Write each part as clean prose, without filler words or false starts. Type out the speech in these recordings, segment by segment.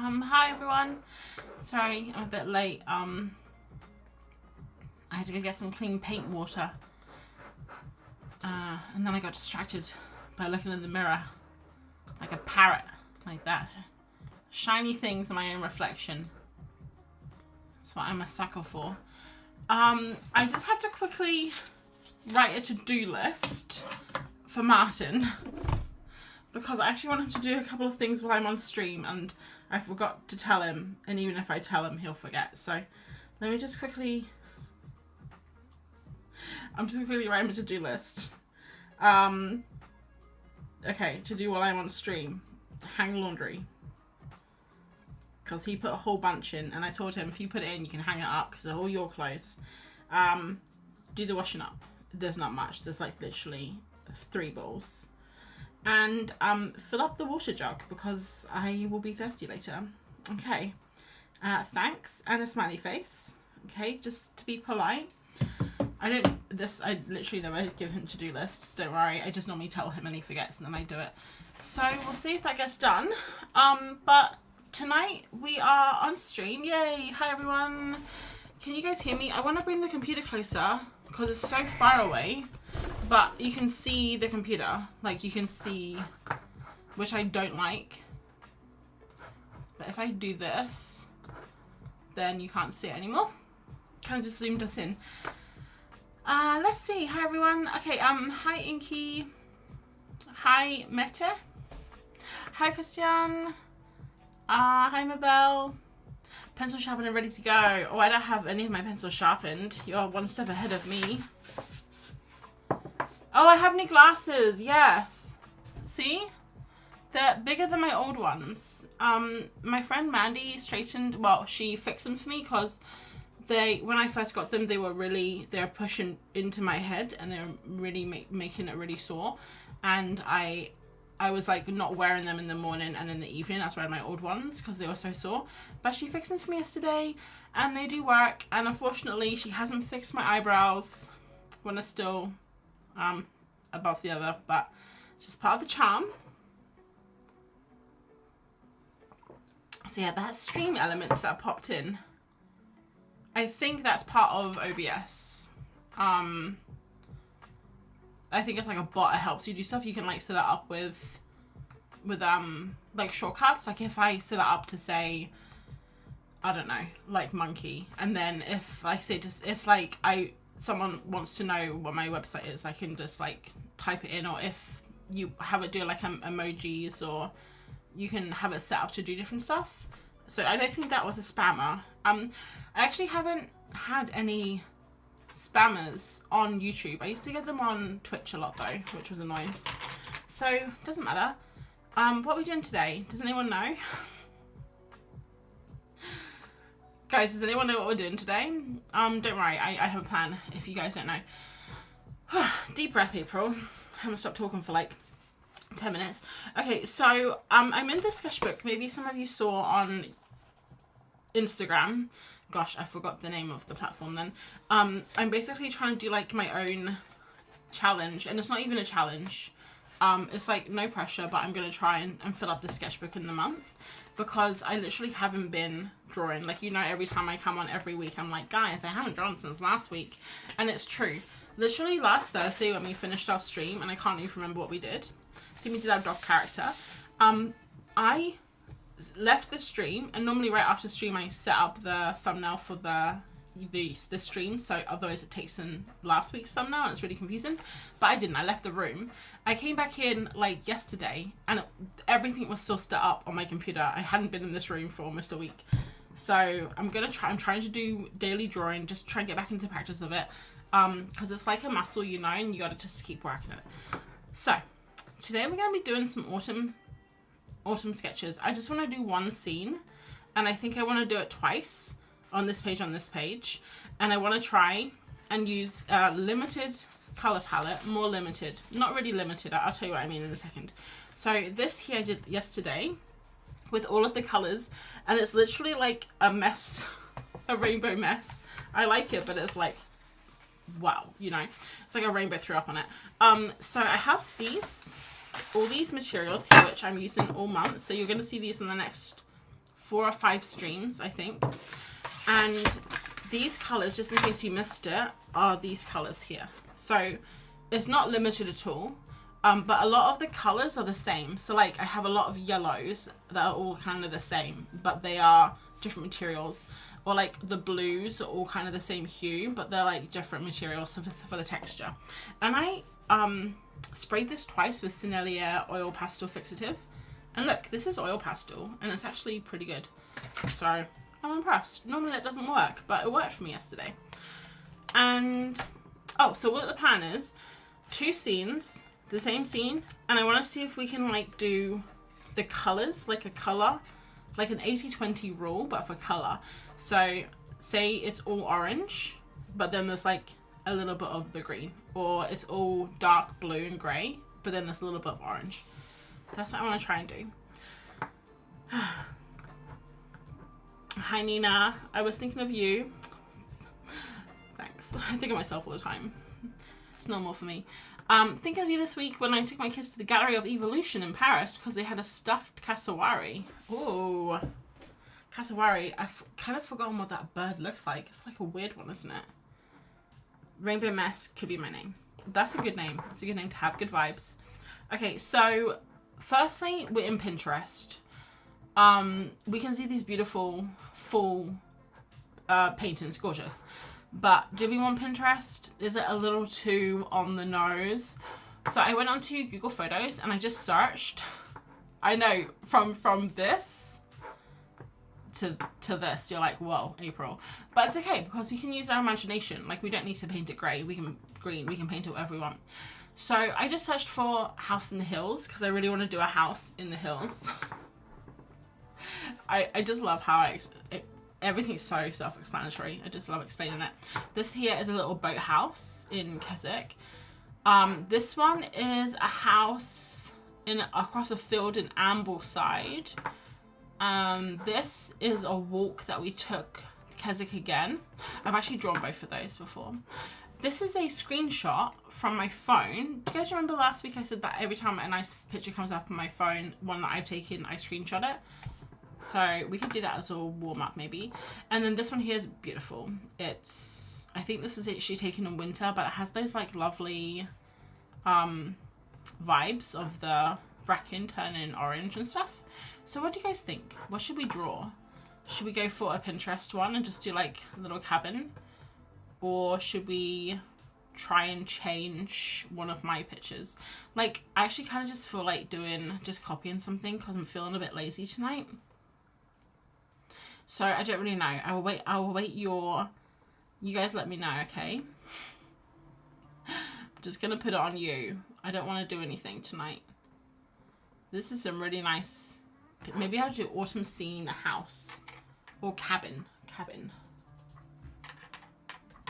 Hi everyone. Sorry, I'm a bit late. I had to go get some clean paint water. And then I got distracted by looking in the mirror like a parrot, like that. Shiny things in my own reflection. That's what I'm a sucker for. I just have to quickly write a to-do list for Martin because I actually want him to do a couple of things while I'm on stream and I forgot to tell him, and even if I tell him, he'll forget. So let me just quickly, I'm just quickly writing a to-do list. Okay, to do while I'm on stream. Hang laundry. Because he put a whole bunch in, and I told him if you put it in, you can hang it up because they're all your clothes. Do the washing up. There's not much. There's like literally 3 bowls. And fill up the water jug because I will be thirsty later. Okay. Thanks. And a smiley face. Okay, just to be polite. I literally never give him to-do lists. Don't worry. I just normally tell him and he forgets and then I do it. So we'll see if that gets done. But tonight we are on stream. Yay. Hi everyone. Can you guys hear me? I want to bring the computer closer because it's so far away. But you can see the computer. Like you can see, which I don't like. But if I do this, then you can't see it anymore. Kind of just zoomed us in. Let's see. Hi everyone. Okay, hi Inky. Hi Mette. Hi Christian. Hi Mabel. Pencil sharpened and ready to go. Oh, I don't have any of my pencils sharpened. You're one step ahead of me. Oh, I have new glasses. Yes. See? They're bigger than my old ones. My friend Mandy straightened, well, she fixed them for me because when I first got them, they were pushing into my head and they were really making it really sore. And I was like not wearing them in the morning and in the evening. That's why I had my old ones because they were so sore. But she fixed them for me yesterday and they do work. And unfortunately, she hasn't fixed my eyebrows. One is still above the other, but it's just part of the charm. So yeah, that stream elements that popped in. I think that's part of OBS. I think it's like a bot that helps you do stuff. You can like set it up with like shortcuts. Like if I set it up to say, I don't know, like monkey, and then if like say just if like someone wants to know what my website is, I can just like type it in, or if you have it do like emojis, or you can have it set up to do different stuff. So I don't think that was a spammer. I actually haven't had any spammers on YouTube. I used to get them on Twitch a lot though, which was annoying. So doesn't matter. What are we doing today? Does anyone know? Guys, does anyone know what we're doing today? Don't worry, I have a plan if you guys don't know. Deep breath, April. I'm gonna stop talking for like 10 minutes. Okay, so I'm in the sketchbook. Maybe some of you saw on Instagram. Gosh, I forgot the name of the platform then. I'm basically trying to do like my own challenge, and it's not even a challenge. It's like no pressure, but I'm gonna try and fill up the sketchbook in the month because I literally haven't been drawing. Like, you know, every time I come on every week, I'm like, guys, I haven't drawn since last week. And it's true. Literally last Thursday when we finished our stream, and I can't even remember what we did. I think we did our dog character. I left the stream, and normally right after stream I set up the thumbnail for the stream, so otherwise it takes in last week's thumbnail and it's really confusing. But I didn't. I left the room. I came back in like yesterday and everything was still set up on my computer. I hadn't been in this room for almost a week. So I'm trying to do daily drawing, just try and get back into the practice of it, because it's like a muscle, you know, and you gotta just keep working at it. So today we're gonna be doing some autumn sketches. I just want to do one scene, and I think I want to do it twice on this page, and I want to try and use a limited color palette, more limited, not really limited, I'll tell you what I mean in a second. So this here I did yesterday with all of the colors, and it's literally like a mess, a rainbow mess. I like it, but it's like, wow, you know, it's like a rainbow threw up on it. So I have all these materials here, which I'm using all month. So you're going to see these in the next 4 or 5 streams, I think. And these colors, just in case you missed it, are these colors here. So it's not limited at all. But a lot of the colors are the same. So like I have a lot of yellows that are all kind of the same, but they are different materials. Or like the blues are all kind of the same hue, but they're like different materials for the texture. And I sprayed this twice with Sennelier Oil Pastel Fixative. And look, this is oil pastel and it's actually pretty good. So I'm impressed. Normally that doesn't work, but it worked for me yesterday. And, oh, so what the plan is, 2 scenes, the same scene, and I want to see if we can like do the colors, like a color, like an 80-20 rule, but for color. So say it's all orange, but then there's like a little bit of the green, or it's all dark blue and gray, but then there's a little bit of orange. That's what I want to try and do. Hi Nina, I was thinking of you. Thanks. I think of myself all the time. It's normal for me. Thinking of you this week when I took my kids to the Gallery of Evolution in Paris because they had a stuffed cassowary. Oh, cassowary. I've kind of forgotten what that bird looks like. It's like a weird one, isn't it? Rainbow Mess could be my name. That's a good name. It's a good name to have. Good vibes. Okay, so firstly, we're in Pinterest. We can see these beautiful full paintings. Gorgeous. But do we want Pinterest? Is it a little too on the nose? So I went onto Google Photos and I just searched. I know, from this to this, you're like, whoa, April. But it's okay because we can use our imagination. Like, we don't need to paint it grey. We can paint it whatever we want. So I just searched for house in the hills because I really want to do a house in the hills. I just love how everything's so self-explanatory. I just love explaining it. This here is a little boathouse in Keswick. This one is a house across a field in Ambleside. This is a walk that we took Keswick again. I've actually drawn both of those before. This is a screenshot from my phone. Do you guys remember last week I said that every time a nice picture comes up on my phone, one that I've taken, I screenshot it? So we could do that as a warm-up maybe. And then this one here is beautiful. I think this was actually taken in winter, but it has those like lovely vibes of the bracken turning orange and stuff. So what do you guys think? What should we draw? Should we go for a Pinterest one and just do like a little cabin? Or should we try and change one of my pictures? Like, I actually kind of just feel like just copying something because I'm feeling a bit lazy tonight. So I don't really know. I will wait you guys let me know, okay? I'm just gonna put it on you. I don't want to do anything tonight. This is some really nice, maybe I'll do autumn scene house or cabin.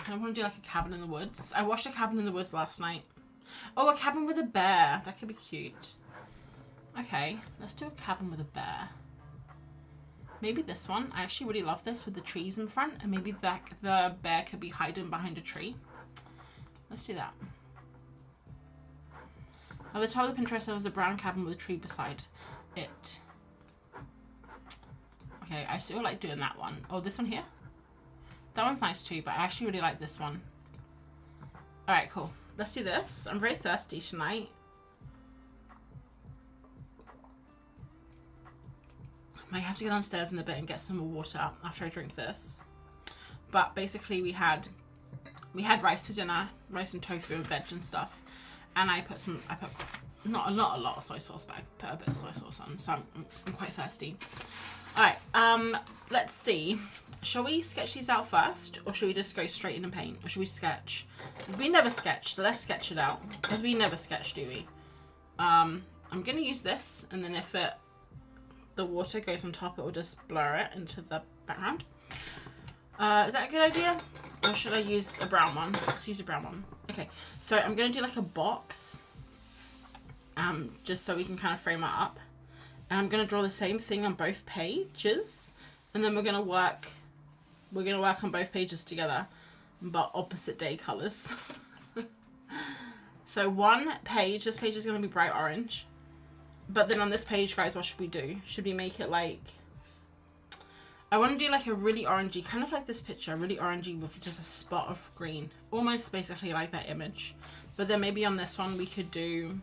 I want to do like a cabin in the woods. I watched a cabin in the woods last night. Oh, a cabin with a bear. That could be cute. Okay, let's do a cabin with a bear. Maybe this one. I actually really love this with the trees in front, and maybe the bear could be hiding behind a tree. Let's do that. At the top of the Pinterest, there was a brown cabin with a tree beside it. Okay, I still like doing that one. Oh, this one here? That one's nice too, but I actually really like this one. Alright, cool. Let's do this. I'm very thirsty tonight. Might have to get downstairs in a bit and get some more water after I drink this. But basically we had rice for dinner, rice and tofu and veg and stuff. And I put not a lot of soy sauce, but I put a bit of soy sauce on, so I'm quite thirsty. Alright, let's see. Shall we sketch these out first, or should we just go straight in and paint? Or should we sketch? We never sketch, so let's sketch it out. Because we never sketch, do we? I'm going to use this, and then if the water goes on top, it will just blur it into the background. Is that a good idea? Or should I use a brown one? Let's use a brown one. Okay, so I'm going to do like a box, just so we can kind of frame it up. And I'm going to draw the same thing on both pages, and then we're going to work on both pages together, but opposite day colors. So this page is going to be bright orange, but then on this page, guys, what should we do? Should we make it like I want to do like a really orangey, kind of like this picture, really orangey with just a spot of green. Almost basically like that image. But then maybe on this one we could do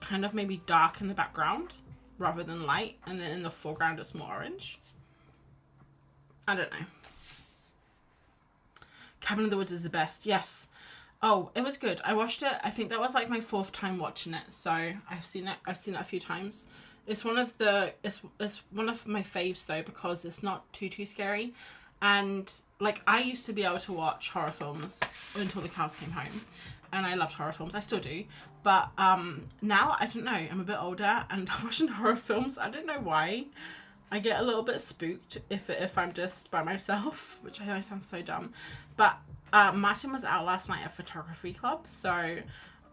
kind of maybe dark in the background rather than light. And then in the foreground it's more orange. I don't know. Cabin in the Woods is the best. Yes. Oh, it was good. I watched it. I think that was like my 4th time watching it. So I've seen it a few times. It's one of the it's one of my faves though, because it's not too scary. And like, I used to be able to watch horror films until the cows came home, and I loved horror films. I still do, but now I don't know, I'm a bit older, and watching horror films, I don't know why, I get a little bit spooked if I'm just by myself, which I know sounds so dumb. But Martin was out last night at photography club, so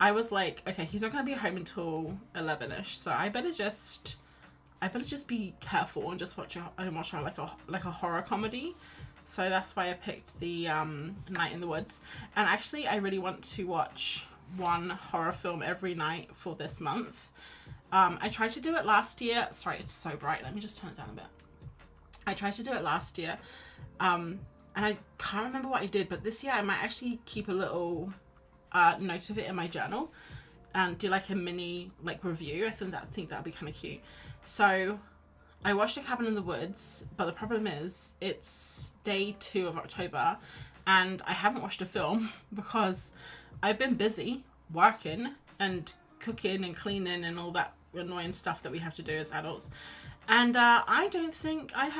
I was like, okay, he's not gonna be home until 11ish, so I better just be careful and just watch like a horror comedy. So that's why I picked the Night in the Woods. And actually, I really want to watch one horror film every night for this month. I tried to do it last year. Sorry, it's so bright. Let me just turn it down a bit. I tried to do it last year, and I can't remember what I did. But this year, I might actually keep a little note of it in my journal and do like a mini like review. I think that'd be kind of cute. So I watched A Cabin in the Woods, but the problem is it's day 2 of October and I haven't watched a film because I've been busy working and cooking and cleaning and all that annoying stuff that we have to do as adults. And I don't think I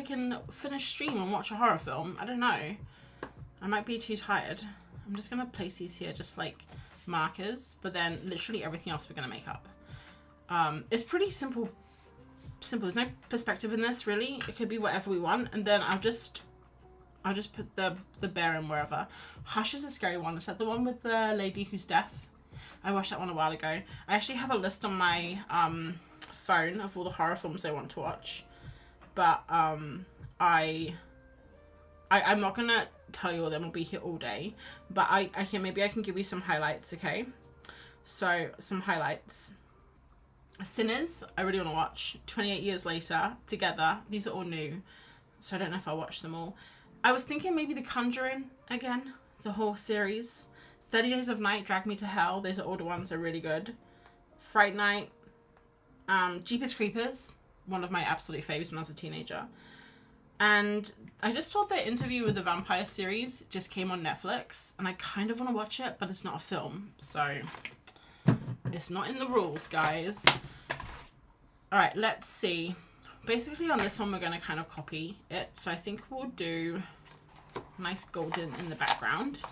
can finish stream and watch a horror film. I don't know. I might be too tired. I'm just gonna place these here just like markers, but then literally everything else we're gonna make up. It's pretty simple. There's no perspective in this really. It could be whatever we want, and then I'll just put the bear in wherever. Hush is a scary one. Is that the one with the lady who's deaf? I watched that one a while ago. I actually have a list on my phone of all the horror films I want to watch, but I'm not gonna tell you all them. I'll be here all day, but I can give you some highlights. Okay, so some highlights. Sinners, I really want to watch. 28 Years Later, Together. These are all new, so I don't know if I'll watch them all. I was thinking maybe The Conjuring again, the whole series. 30 Days of Night, Drag Me to Hell. Those are older ones, are really good. Fright Night. Jeepers Creepers, one of my absolute faves when I was a teenager. And I just thought the Interview with the Vampire series just came on Netflix, and I kind of want to watch it, but it's not a film, so it's not in the rules, guys. All right, let's see. Basically on this one, we're going to kind of copy it. So I think we'll do nice golden in the background,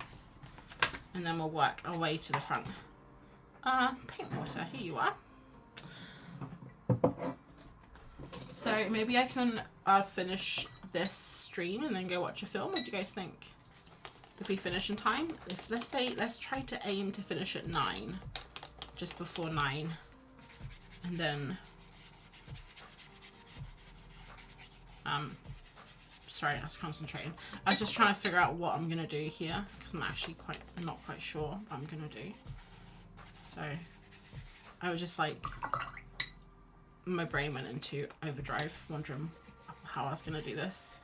and then we'll work our way to the front. Paint water, here you are. So maybe I can finish this stream and then go watch a film. What do you guys think? If we finish in time? Let's try to aim to finish at 9. Just before 9. And then... sorry, I was concentrating. I was just trying to figure out what I'm going to do here, because I'm not quite sure what I'm going to do. So, I was just like... my brain went into overdrive, wondering how I was going to do this.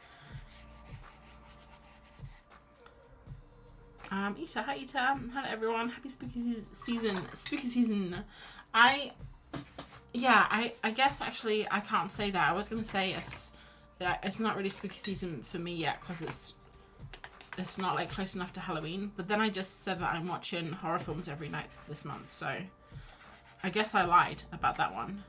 Ita, hi Ita. Hello everyone. Happy spooky season. Spooky season. I guess actually I can't say that. I was going to say it's not really spooky season for me yet, because it's not like close enough to Halloween. But then I just said that I'm watching horror films every night this month, so I guess I lied about that one.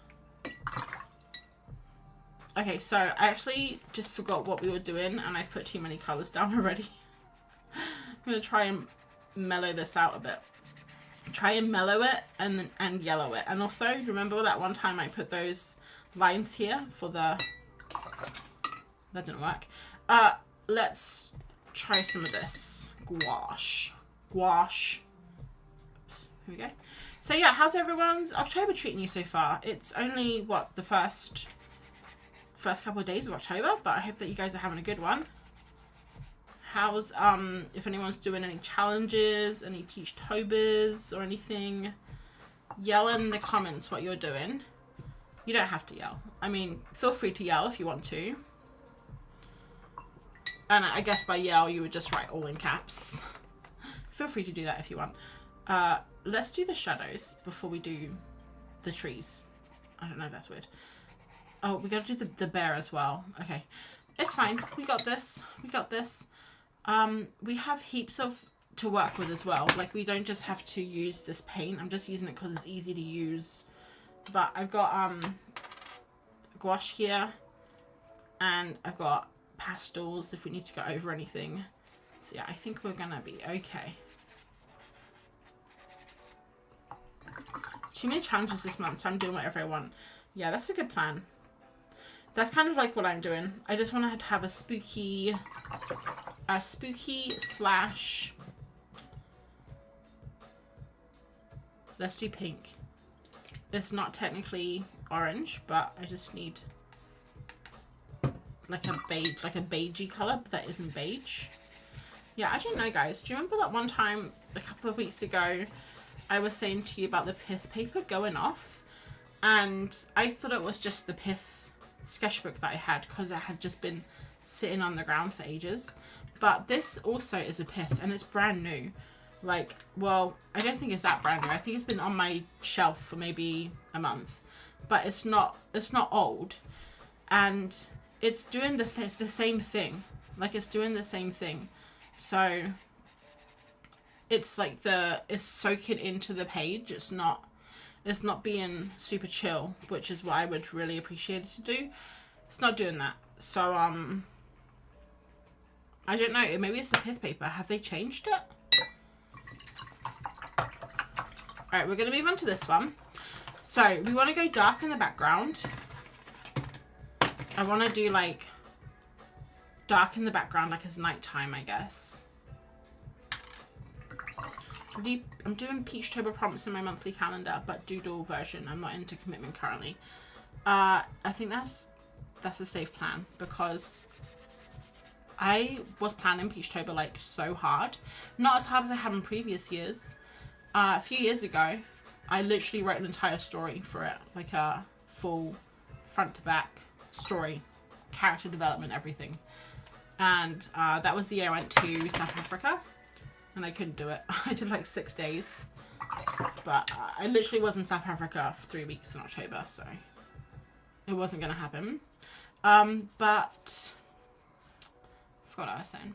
Okay, so I actually just forgot what we were doing, and I've put too many colours down already. I'm going to try and mellow this out a bit. Try and mellow it and yellow it. And also, remember that one time I put those lines here for the... That didn't work. Let's try some of this. Gouache. Gouache. Oops, here we go. So yeah, how's everyone's October treating you so far? It's only, what, the first couple of days of October, but I hope that you guys are having a good one. How's, if anyone's doing any challenges, any Peach-tobers or anything, yell in the comments what you're doing. You don't have to yell. I mean, feel free to yell if you want to. And I guess by yell, you would just write all in caps. Feel free to do that if you want. Let's do the shadows before we do the trees. I don't know, that's weird. Oh, we gotta do the bear as well. Okay, it's fine. We got this. We got this. We have heaps to work with as well. Like, we don't just have to use this paint. I'm just using it because it's easy to use. But I've got gouache here, and I've got pastels if we need to go over anything. So yeah, I think we're gonna be okay. Too many challenges this month, so I'm doing whatever I want. Yeah, that's a good plan. That's kind of like what I'm doing. I just want to have a spooky slash. Let's do pink. It's not technically orange, but I just need like a beigey color, but that isn't beige. Yeah, I don't know, guys. Do you remember that one time a couple of weeks ago I was saying to you about the pith paper going off? And I thought it was just the pith sketchbook that I had because it had just been sitting on the ground for ages. But this also is a pith, and it's brand new. Like, well, I don't think it's that brand new. I think it's been on my shelf for maybe a month. But it's not old. And it's doing it's the same thing. Like, it's doing the same thing. So it's like it's soaking into the page. It's not being super chill, which is what I would really appreciate it to do. It's not doing that. So I don't know. Maybe it's the pith paper. Have they changed it? Alright, we're going to move on to this one. So we want to go dark in the background. I want to do like dark in the background, like it's nighttime, I guess. I'm doing Peachtober prompts in my monthly calendar, but doodle version. I'm not into commitment currently. I think that's a safe plan because I was planning Peachtober like so hard. Not as hard as I have in previous years. A few years ago, I literally wrote an entire story for it, like a full front to back story, character development, everything. And that was the year I went to South Africa. And I couldn't do it. I did like 6 days. But I literally was in South Africa for 3 weeks in October, so it wasn't going to happen. But I forgot what I was saying.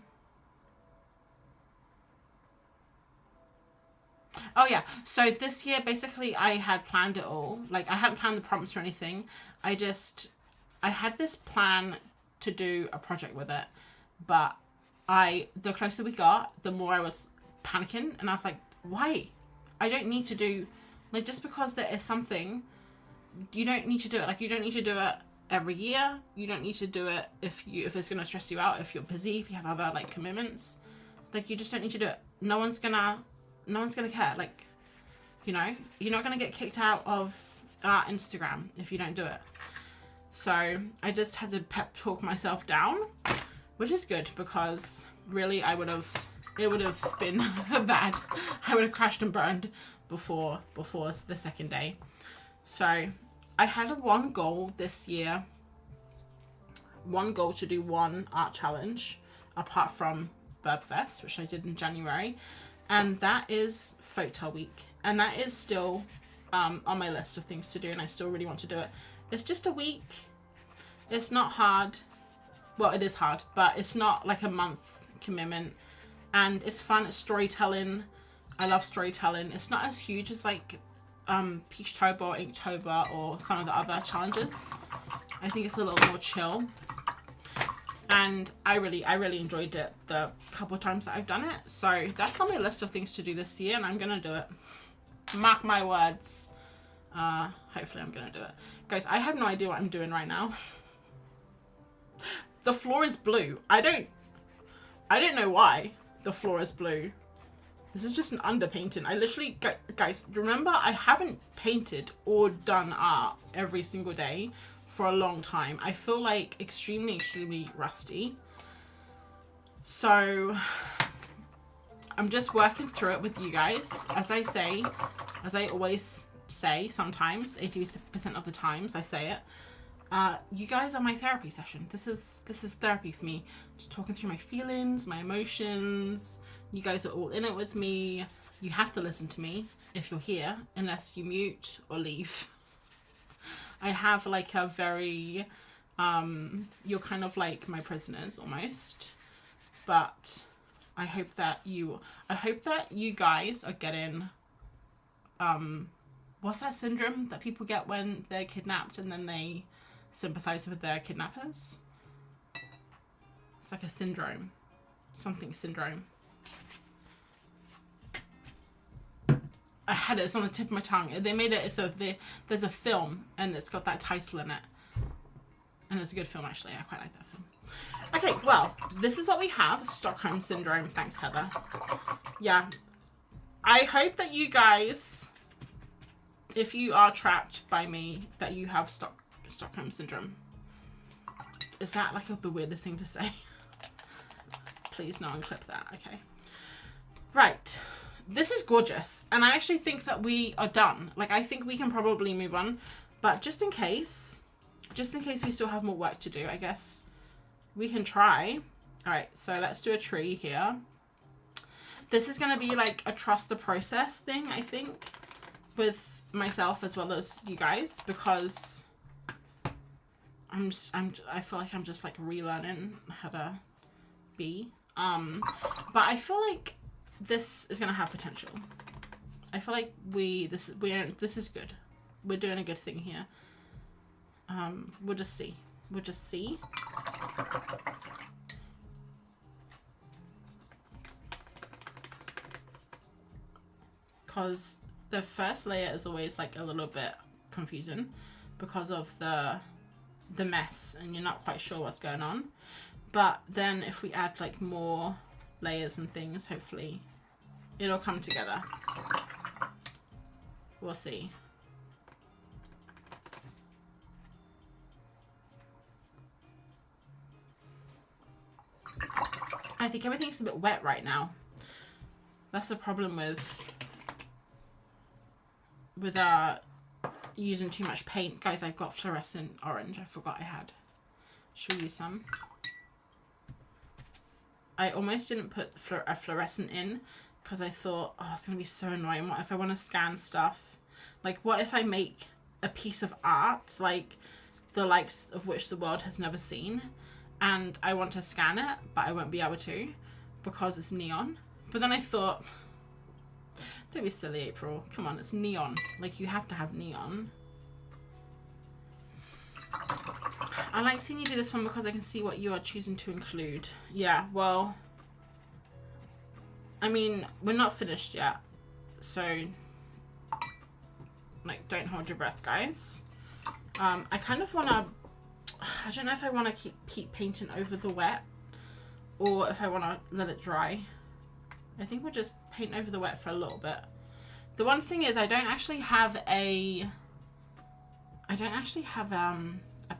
Oh yeah, so this year basically I had planned it all. Like, I hadn't planned the prompts or anything. I had this plan to do a project with it. But the closer we got, the more I was panicking, and I was like, why? I don't need to do, like, just because there is something, you don't need to do it. Like, you don't need to do it every year. You don't need to do it if it's going to stress you out, if you're busy, if you have other, like, commitments. Like, you just don't need to do it. No one's gonna care. Like, you know, you're not gonna get kicked out of Instagram if you don't do it. So I just had to pep talk myself down, which is good because really it would have been bad. I would have crashed and burned before the second day. So I had one goal this year, one goal to do one art challenge apart from Burbfest, which I did in January, and that is Folktale Week, and that is still on my list of things to do, and I still really want to do it. It's just a week. It's not hard. Well, it is hard, but it's not like a month commitment, and it's fun. It's storytelling. I love storytelling. It's not as huge as like Peachtober or Inktober or some of the other challenges. I think it's a little more chill, and I really enjoyed it the couple times that I've done it. So that's on my list of things to do this year, and I'm gonna do it. Mark my words. Hopefully I'm gonna do it. Guys, I have no idea what I'm doing right now. The floor is blue. I don't know why the floor is blue. This is just an underpainting. I literally, guys, remember, I haven't painted or done art every single day for a long time. I feel like extremely rusty. So I'm just working through it with you guys. As I say, as I always say sometimes, 80% of the times I say it, you guys are my therapy session. This is therapy for me. Just talking through my feelings, my emotions. You guys are all in it with me. You have to listen to me if you're here, unless you mute or leave. I have like a very, you're kind of like my prisoners almost, but I hope that you guys are getting, what's that syndrome that people get when they're kidnapped and then they sympathize with their kidnappers? It's like a syndrome, something syndrome. I had it, it's on the tip of my tongue. They made it so there's a film and it's got that title in it. And it's a good film actually, I quite like that film. Okay, well, this is what we have, Stockholm Syndrome. Thanks, Heather. Yeah, I hope that you guys, if you are trapped by me, that you have Stockholm Syndrome. Is that like the weirdest thing to say? Please no one clip that, okay. Right. This is gorgeous, and I actually think that we are done. Like, I think we can probably move on, but just in case we still have more work to do, I guess we can try. All right, so let's do a tree here. This is going to be like a trust the process thing, I think, with myself as well as you guys, because I feel like I'm just like relearning how to be. But I feel like this is gonna have potential. I feel like this is good. We're doing a good thing here. We'll just see. We'll just see. Because the first layer is always like a little bit confusing because of the mess and you're not quite sure what's going on. But then if we add like more layers and things, hopefully it'll come together. We'll see. I think everything's a bit wet right now. That's the problem with using too much paint. Guys, I've got fluorescent orange. I forgot I had. Should we use some? I almost didn't put a fluorescent in because I thought, oh, it's going to be so annoying. What if I want to scan stuff? Like, what if I make a piece of art, like the likes of which the world has never seen, and I want to scan it, but I won't be able to because it's neon? But then I thought, don't be silly, April. Come on, it's neon. Like, you have to have neon. I like seeing you do this one because I can see what you are choosing to include. Yeah, well, I mean, we're not finished yet. So, like, don't hold your breath, guys. I kind of want to, I don't know if I want to keep painting over the wet or if I want to let it dry. I think we'll just paint over the wet for a little bit. The one thing is I don't actually have a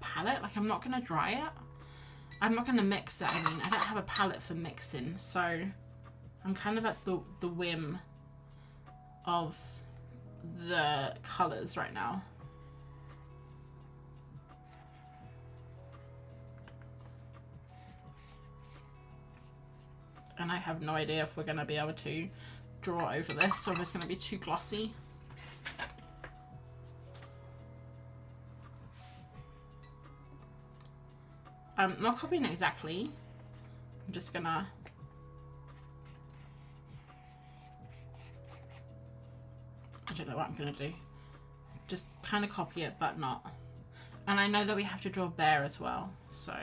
palette. Like, I'm not going to dry it. I'm not going to mix it. I mean, I don't have a palette for mixing. So I'm kind of at the whim of the colors right now. And I have no idea if we're going to be able to draw over this or if it's going to be too glossy. I'm not copying it exactly. I'm just gonna I don't know what I'm gonna do. Just kind of copy it, but not. And I know that we have to draw a bear as well, so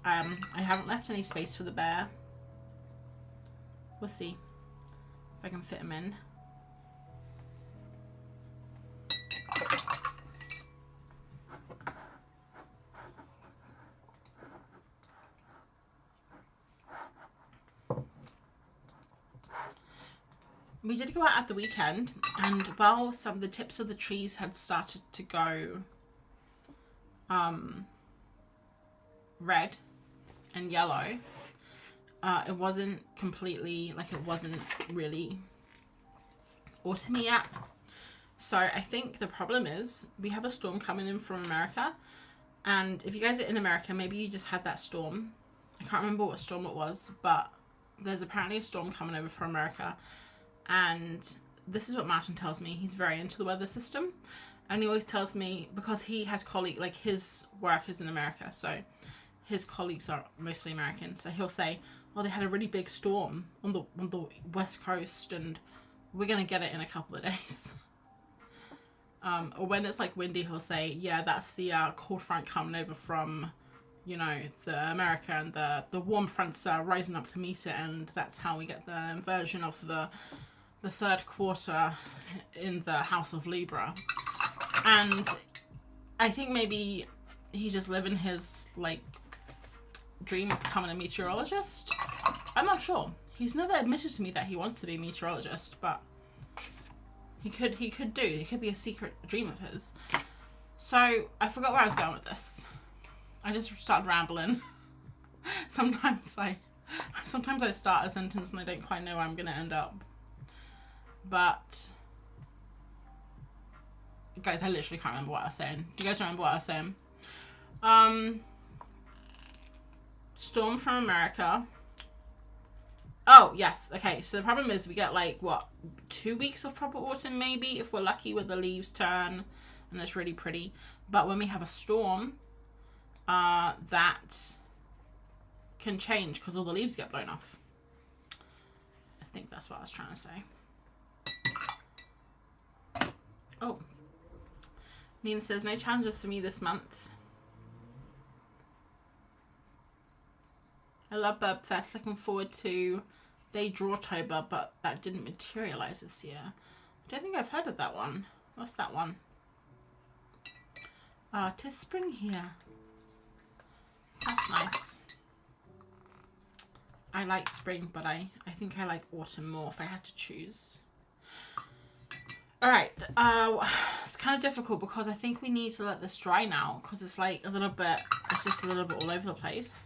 I haven't left any space for the bear. We'll see if I can fit him in. We did go out at the weekend, and while some of the tips of the trees had started to go red and yellow, it wasn't completely, like, it wasn't really autumny yet. So I think the problem is we have a storm coming in from America. And if you guys are in America, maybe you just had that storm. I can't remember what storm it was, but there's apparently a storm coming over from America. And this is what Martin tells me. He's very into the weather system. And he always tells me, because he has colleagues, like his work is in America, so his colleagues are mostly American. So he'll say, well, they had a really big storm on the West Coast and we're going to get it in a couple of days. Or when it's like windy, he'll say, yeah, that's the cold front coming over from, you know, the America, and the warm fronts are rising up to meet it, and that's how we get the inversion of the third quarter in the house of Libra. And I think maybe he's just living his, like, dream of becoming a meteorologist. I'm not sure. He's never admitted to me that he wants to be a meteorologist, but he could do. It could be a secret dream of his. So I forgot where I was going with this. I just started rambling. Sometimes I start a sentence and I don't quite know where I'm going to end up. But guys, I literally can't remember what I was saying. Do you guys remember what I was saying? Storm from America. Oh, yes. Okay, so the problem is we get, like, what, 2 weeks of proper autumn, maybe, if we're lucky, with the leaves turn, and it's really pretty. But when we have a storm, that can change because all the leaves get blown off. I think that's what I was trying to say. Oh. Nina says, no challenges for me this month. I love Burp Fest. Looking forward to They Drawtober, but that didn't materialize this year. I don't think I've heard of that one. What's that one? 'Tis spring here. That's nice. I like spring, but I think I like autumn more if I had to choose. Alright, it's kind of difficult because I think we need to let this dry now because it's like a little bit, it's just a little bit all over the place.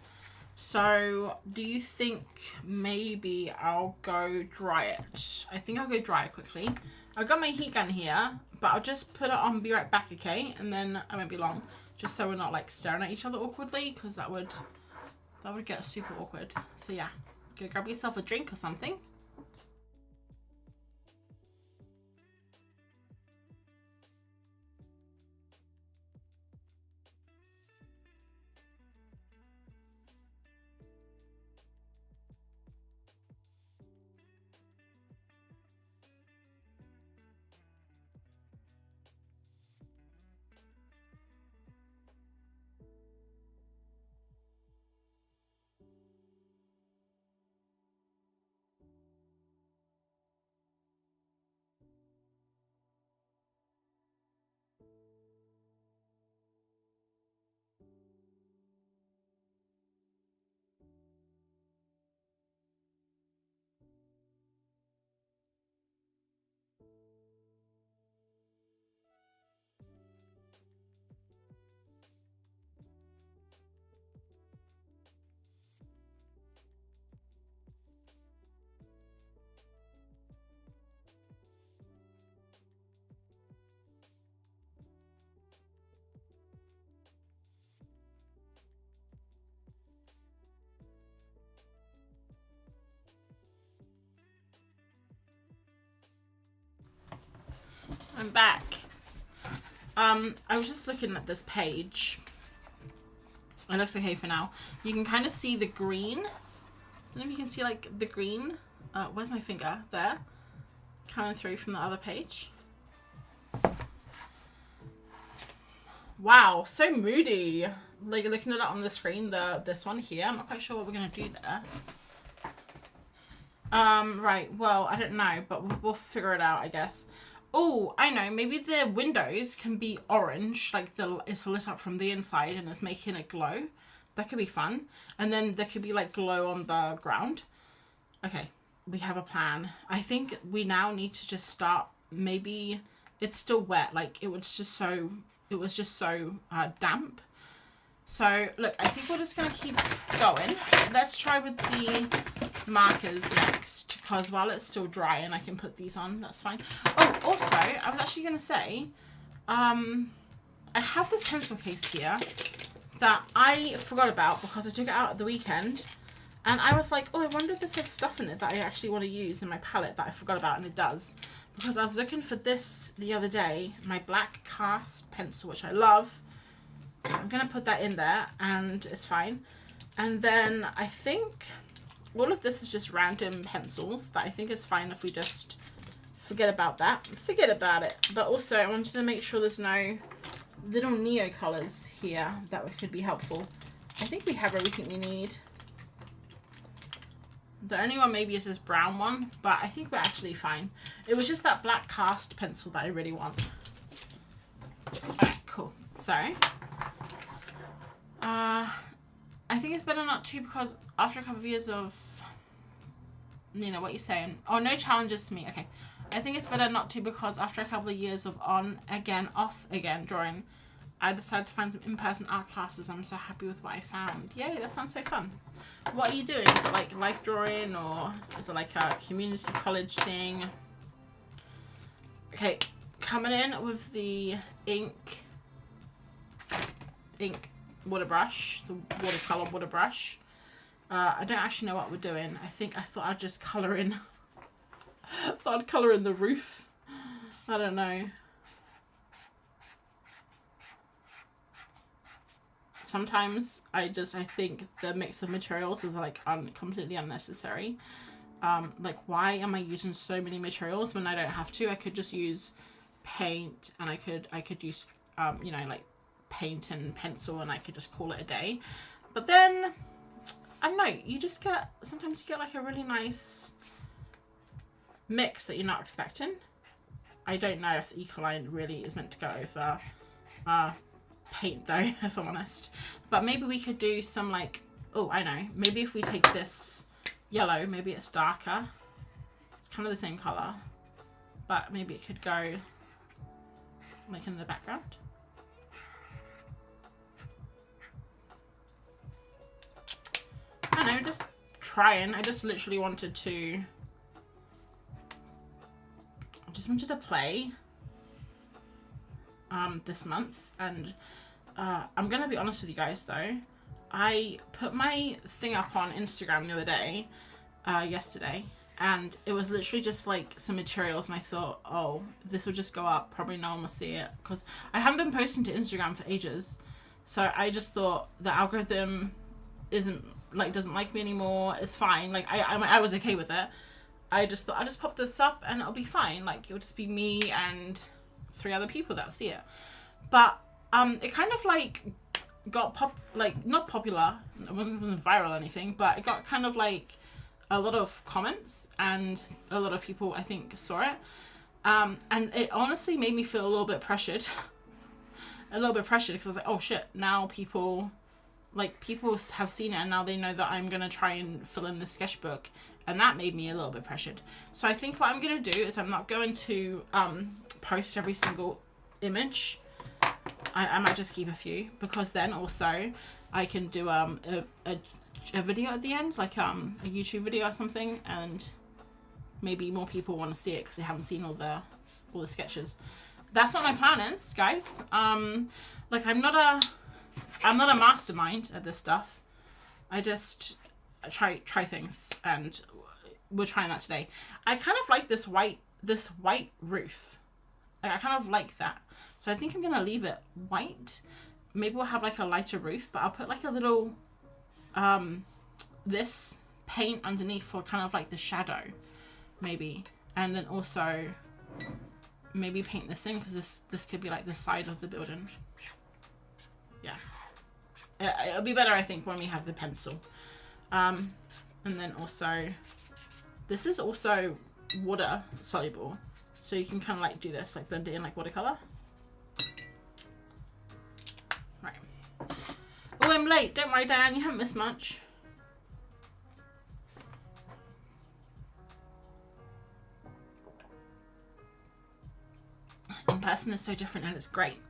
So, do you think maybe I'll go dry it? I think I'll go dry it quickly. I've got my heat gun here, but I'll just put it on and be right back, okay? And then I won't be long, just so we're not like staring at each other awkwardly, because that would get super awkward. So yeah, go grab yourself a drink or something. I'm back. I was just looking at this page. It looks okay for now. You can kind of see the green. I don't know if you can see like the green. Where's my finger? There. Coming through from the other page. Wow, so moody. Like looking at it on the screen, this one here. I'm not quite sure what we're gonna do there. Right, well, I don't know, but we'll figure it out, I guess. Oh, I know, maybe the windows can be orange, like it's lit up from the inside and it's making it glow. That could be fun. And then there could be like glow on the ground. Okay, we have a plan. I think we now need to just start, maybe it's still wet, like it was just so damp. So look, I think we're just gonna keep going. Let's try with the markers next, because while it's still dry and I can put these on, that's fine. Oh, also, I was actually going to say, I have this pencil case here that I forgot about because I took it out at the weekend. And I was like, oh, I wonder if this has stuff in it that I actually want to use in my palette that I forgot about, and it does. Because I was looking for this the other day, my black cast pencil, which I love. I'm going to put that in there, and it's fine. And then I think all of this is just random pencils that I think is fine if we just forget about that. Forget about it. But also, I wanted to make sure there's no little Neo colours here that could be helpful. I think we have everything we need. The only one maybe is this brown one, but I think we're actually fine. It was just that black cast pencil that I really want. Alright, cool. So, I think it's better not to, because after a couple of years of, you know, what you're saying. Oh, no challenges to me. Okay. I think it's better not to, because after a couple of years of on again, off again drawing, I decided to find some in-person art classes. I'm so happy with what I found. Yay, that sounds so fun. What are you doing? Is it like life drawing, or is it like a community college thing? Okay, coming in with the ink water brush, the watercolor water brush. I don't actually know what we're doing. I thought I'd just colour in. I thought I'd colour in the roof. I don't know. Sometimes I think the mix of materials is like completely unnecessary. Like, why am I using so many materials when I don't have to? I could just use paint, and I could use you know, like paint and pencil, and I could just call it a day. But then I don't know, sometimes you get like a really nice mix that you're not expecting. I don't know if the Ecoline really is meant to go over paint though, if I'm honest. But maybe we could do some like, oh, I know, maybe if we take this yellow, maybe it's darker. It's kind of the same color, but maybe it could go like in the background. I don't know, just trying. I just literally wanted to play this month. And I'm gonna be honest with you guys though, I put my thing up on Instagram the other day, yesterday, and it was literally just like some materials, and I thought, oh, this will just go up, probably no one will see it, because I haven't been posting to Instagram for ages. So I just thought the algorithm doesn't like me anymore. It's fine, like I was okay with it. I just thought I'll just pop this up and it'll be fine, like it'll just be me and 3 other people that see it. But it kind of like got not popular, it wasn't viral or anything, but it got kind of like a lot of comments, and a lot of people I think saw it, and it honestly made me feel a little bit pressured. Because I was like, oh shit, now people have seen it, and now they know that I'm gonna try and fill in the sketchbook, and that made me a little bit pressured. So I think what I'm gonna do is I'm not going to post every single image. I might just keep a few, because then also I can do a video at the end, like a YouTube video or something, and maybe more people want to see it because they haven't seen all the sketches. That's what my plan is, guys. Like I'm not a mastermind at this stuff. I just try things, and we're trying that today. I kind of like this white roof. Like, I kind of like that. So I think I'm gonna leave it white. Maybe we'll have like a lighter roof, but I'll put like a little this paint underneath for kind of like the shadow, maybe. And then also maybe paint this in, because this could be like the side of the building. Yeah. It'll be better, I think, when we have the pencil. And then also, this is also water soluble, so you can kind of like do this, like blend it in like watercolor. Right. Oh, I'm late. Don't worry, Diane, you haven't missed much. In person is so different, and it's great.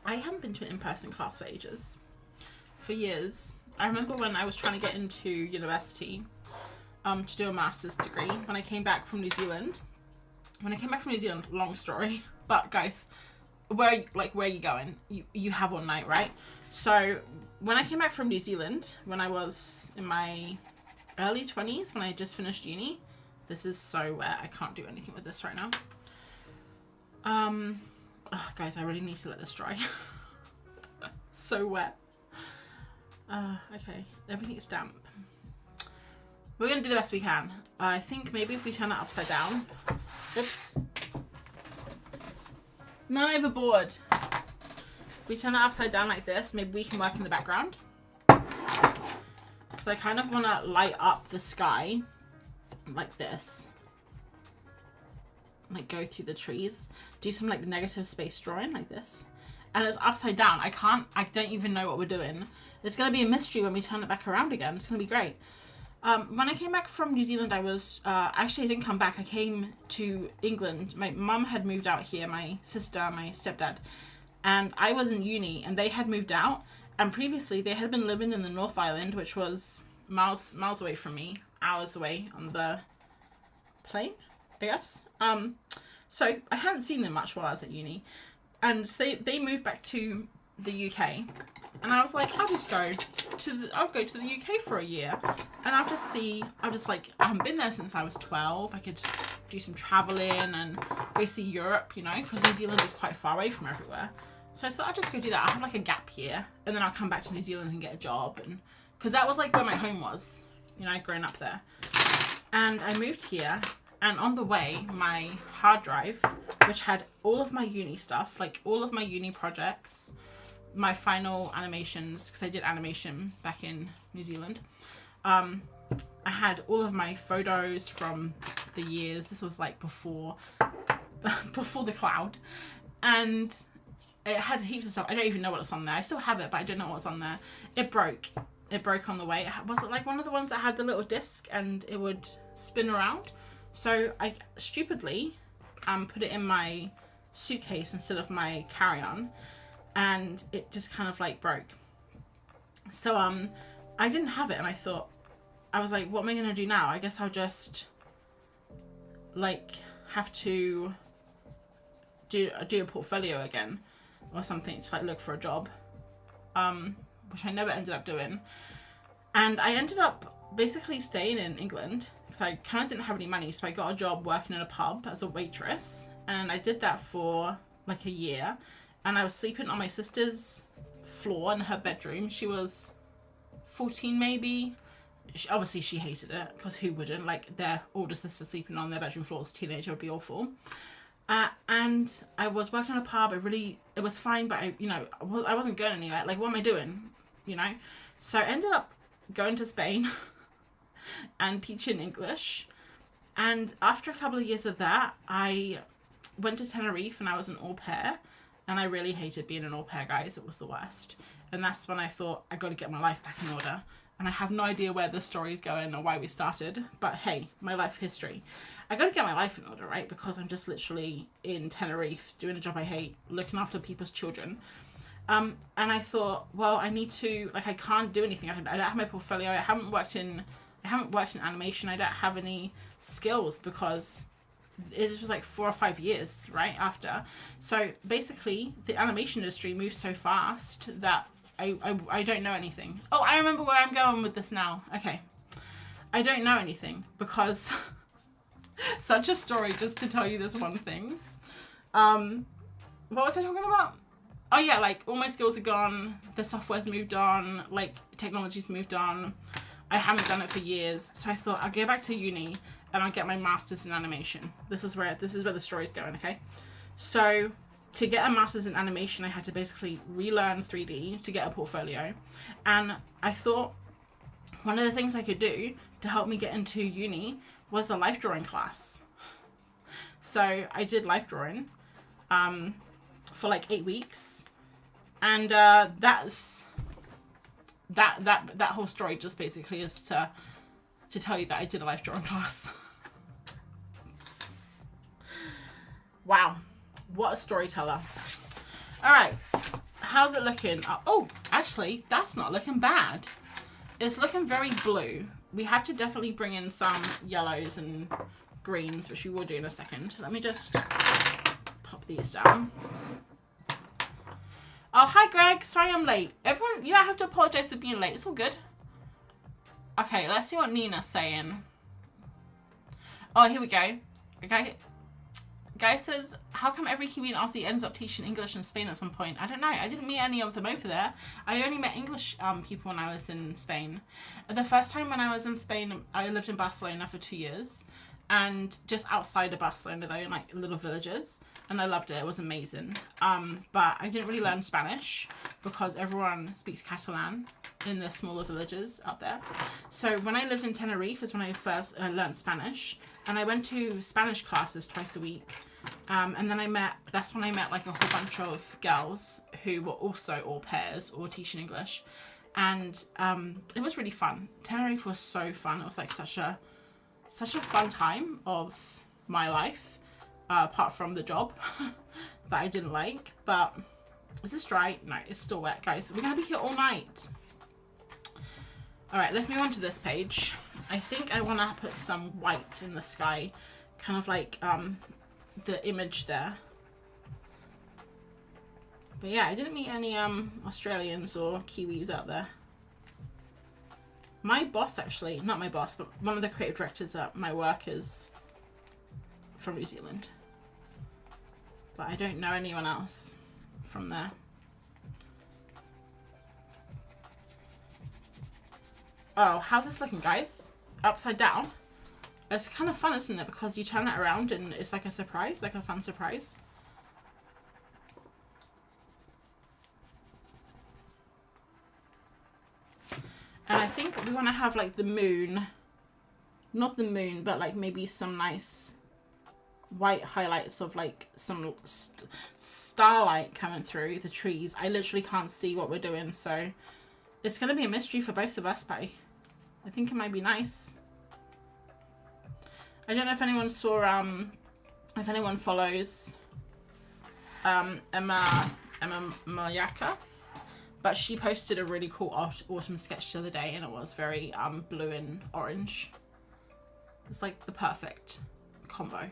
I haven't been to an in-person class for ages. For years. I remember when I was trying to get into university, to do a master's degree when I came back from New Zealand. Long story, but guys, where are you going? You have one night, right? So when I came back from New Zealand, when I was in my early 20s, when I just finished uni, this is so wet. I can't do anything with this right now. Oh, guys, I really need to let this dry. So wet. Okay, everything's damp. We're gonna do the best we can. I think maybe if we turn it upside down. Oops. Man overboard. If we turn it upside down like this, maybe we can work in the background. Because I kind of want to light up the sky like this. Like go through the trees. Do some like negative space drawing like this. And it's upside down. I don't even know what we're doing. It's going to be a mystery when we turn it back around again. It's going to be great. When I came back from New Zealand, I was, actually I didn't come back. I came to England. My mum had moved out here, my sister, my stepdad, and I was in uni and they had moved out. And previously they had been living in the North Island, which was miles away from me, hours away on the plane, I guess. So I hadn't seen them much while I was at uni. And they moved back to the UK. And I was like, I'll go to the UK for a year. And I haven't been there since I was 12. I could do some traveling and go see Europe, you know, because New Zealand is quite far away from everywhere. So I thought I'd just go do that. I'll have like a gap year and then I'll come back to New Zealand and get a job. And because that was like where my home was, you know, growing up there. And I moved here. And on the way, my hard drive, which had all of my uni stuff, like all of my uni projects, my final animations, because I did animation back in New Zealand. I had all of my photos from the years. This was like before the cloud. And it had heaps of stuff. I don't even know what's on there. I still have it, but I don't know what's on there. It broke. It broke on the way. Was it like one of the ones that had the little disc and it would spin around? So I stupidly put it in my suitcase instead of my carry-on, and it just kind of like broke. So I didn't have it, and I was like, what am I gonna do now? I guess I'll just like have to do a portfolio again or something to like look for a job, which I never ended up doing. And I ended up basically staying in England because I kind of didn't have any money, so I got a job working in a pub as a waitress, and I did that for like a year. And I was sleeping on my sister's floor in her bedroom. She was 14 maybe. Obviously she hated it, because who wouldn't? Like their older sister sleeping on their bedroom floor as a teenager would be awful. And I was working in a pub. It was fine, but I wasn't going anywhere. Like, what am I doing? You know? So I ended up going to Spain and teaching English. And after a couple of years of that, I went to Tenerife and I was an au pair. And I really hated being an au pair, guys. It was the worst. And that's when I thought, I got to get my life back in order. And I have no idea where this story is going or why we started. But hey, my life history. I got to get my life in order, right? Because I'm just literally in Tenerife doing a job I hate, looking after people's children. And I thought, well, I need to, like, I can't do anything. I don't have my portfolio. I haven't worked in animation. I don't have any skills because it was like 4 or 5 years, right, after. So basically, the animation industry moves so fast that I don't know anything. Oh, I remember where I'm going with this now. Okay. I don't know anything because such a story just to tell you this one thing. What was I talking about? Oh yeah, like all my skills are gone. The software's moved on. Like technology's moved on. I haven't done it for years. So I thought I'll go back to uni and I'll get my master's in animation. This is where the story's going, okay? So to get a master's in animation, I had to basically relearn 3D to get a portfolio. And I thought one of the things I could do to help me get into uni was a life drawing class. So I did life drawing for like 8 weeks. And that whole story just basically is to tell you that I did a life drawing class. Wow. What a storyteller. All right. How's it looking? Oh, actually, that's not looking bad. It's looking very blue. we have to definitely bring in some yellows and greens, which we will do in a second. Let me just pop these down. Oh, hi Greg. Sorry I'm late. Everyone, you don't have to apologize for being late. It's all good. Okay, let's see what Nina's saying. Oh, here we go. Okay. Guy says, how come every Kiwi and Aussie ends up teaching English in Spain at some point? I don't know. I didn't meet any of them over there. I only met English people when I was in Spain. The first time when I was in Spain, I lived in Barcelona for 2 years. And just outside of Barcelona, though, in like little villages. And I loved it. It was amazing. But I didn't really learn Spanish because everyone speaks Catalan in the smaller villages out there. So when I lived in Tenerife is when I first learned Spanish. And I went to Spanish classes twice a week. And then that's when I met like a whole bunch of girls who were also au pairs or teaching English. And it was really fun. Tenerife was so fun. It was like such a fun time of my life, apart from the job that I didn't like. But is this dry? No, it's still wet, guys. We're gonna be here all night. All right, let's move on to this page. I think I want to put some white in the sky, kind of like the image there. But yeah, I didn't meet any Australians or Kiwis out there. My boss, actually, not my boss, but one of the creative directors at my work is from New Zealand. But I don't know anyone else from there. Oh, how's this looking, guys? Upside down? It's kind of fun, isn't it? Because you turn it around and it's like a surprise, like a fun surprise. And I think we want to have like the moon, not the moon, but like maybe some nice white highlights of like some starlight coming through the trees. I literally can't see what we're doing, so it's going to be a mystery for both of us, but I think it might be nice. I don't know if anyone saw, if anyone follows Emma Mayaka. But she posted a really cool autumn sketch the other day, and it was very blue and orange. It's like the perfect combo.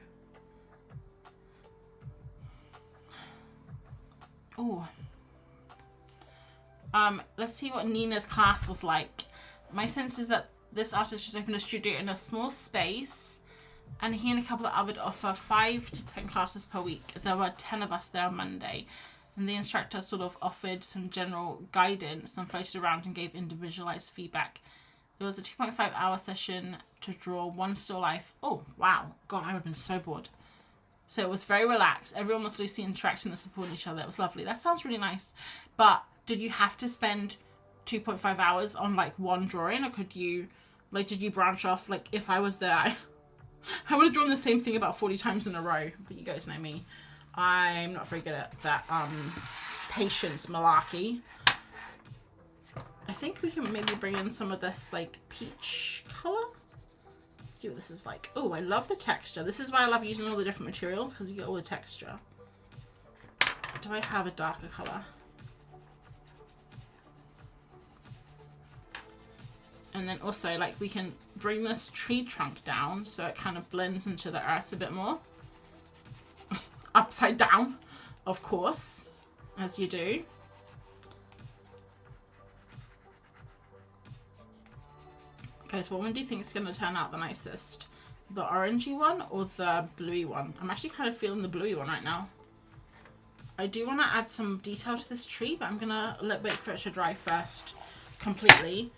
Oh. Let's see what Nina's class was like. My sense is that this artist just opened a studio in a small space, and he and a couple of others offer 5 to 10 classes per week. There were 10 of us there on Monday. And the instructor sort of offered some general guidance and floated around and gave individualized feedback. It was a 2.5-hour session to draw one still life. Oh, wow. God, I would have been so bored. So it was very relaxed. Everyone was loosely interacting and supporting each other. It was lovely. That sounds really nice. But did you have to spend 2.5 hours on like one drawing, or could you, like, did you branch off? Like, if I was there, I would have drawn the same thing about 40 times in a row. But you guys know me. I'm not very good at that patience malarkey. I think we can maybe bring in some of this like peach color. Let's see what this is like. Oh, I love the texture. This is why I love using all the different materials, because you get all the texture. Do I have a darker color? And then also, like, we can bring this tree trunk down so it kind of blends into the earth a bit more. Upside down, of course, as you do. Okay, so what one do you think is going to turn out the nicest? The orangey one or the bluey one? I'm actually kind of feeling the bluey one right now. I do want to add some detail to this tree, but I'm going to wait for it to dry first completely.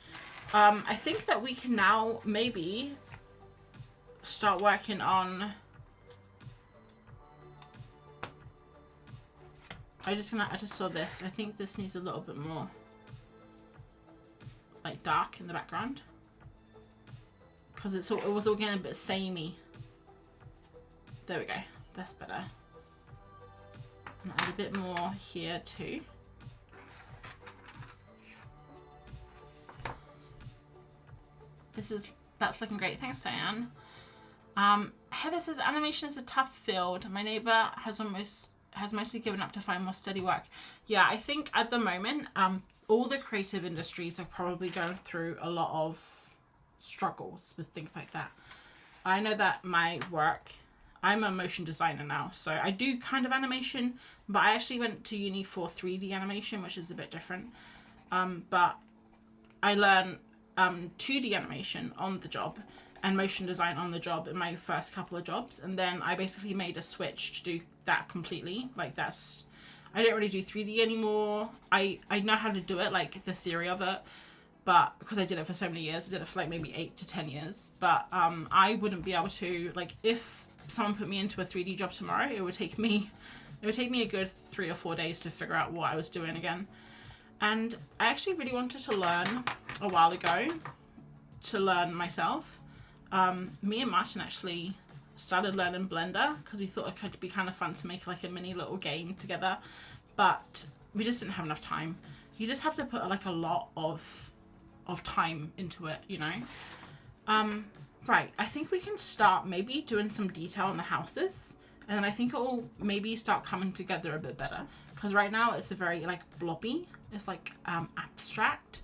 I think that we can now maybe start working on... I just saw this. I think this needs a little bit more like dark in the background, because it was all getting a bit samey. There we go. That's better. And add a bit more here too. That's looking great. Thanks, Diane. Heather says animation is a tough field. My neighbor has mostly given up to find more steady work. Yeah, I think at the moment, all the creative industries are probably going through a lot of struggles with things like that. I know that my work, I'm a motion designer now, so I do kind of animation, but I actually went to uni for 3D animation, which is a bit different. But I learned 2D animation on the job and motion design on the job in my first couple of jobs, and then I basically made a switch to do that completely. Like that's, I don't really do 3D anymore. I know how to do it, like the theory of it, but because I did it for so many years, I did it for like maybe 8 to 10 years, but I wouldn't be able to, like, if someone put me into a 3D job tomorrow, it would take me a good 3 or 4 days to figure out what I was doing again. And I actually really wanted to learn a while ago, to learn myself. Me and Martin actually started learning Blender because we thought it could be kind of fun to make like a mini little game together, but we just didn't have enough time. You just have to put like a lot of time into it, you know. Right, I think we can start maybe doing some detail on the houses, and then I think it will maybe start coming together a bit better, because right now it's a very like blobby, it's like abstract,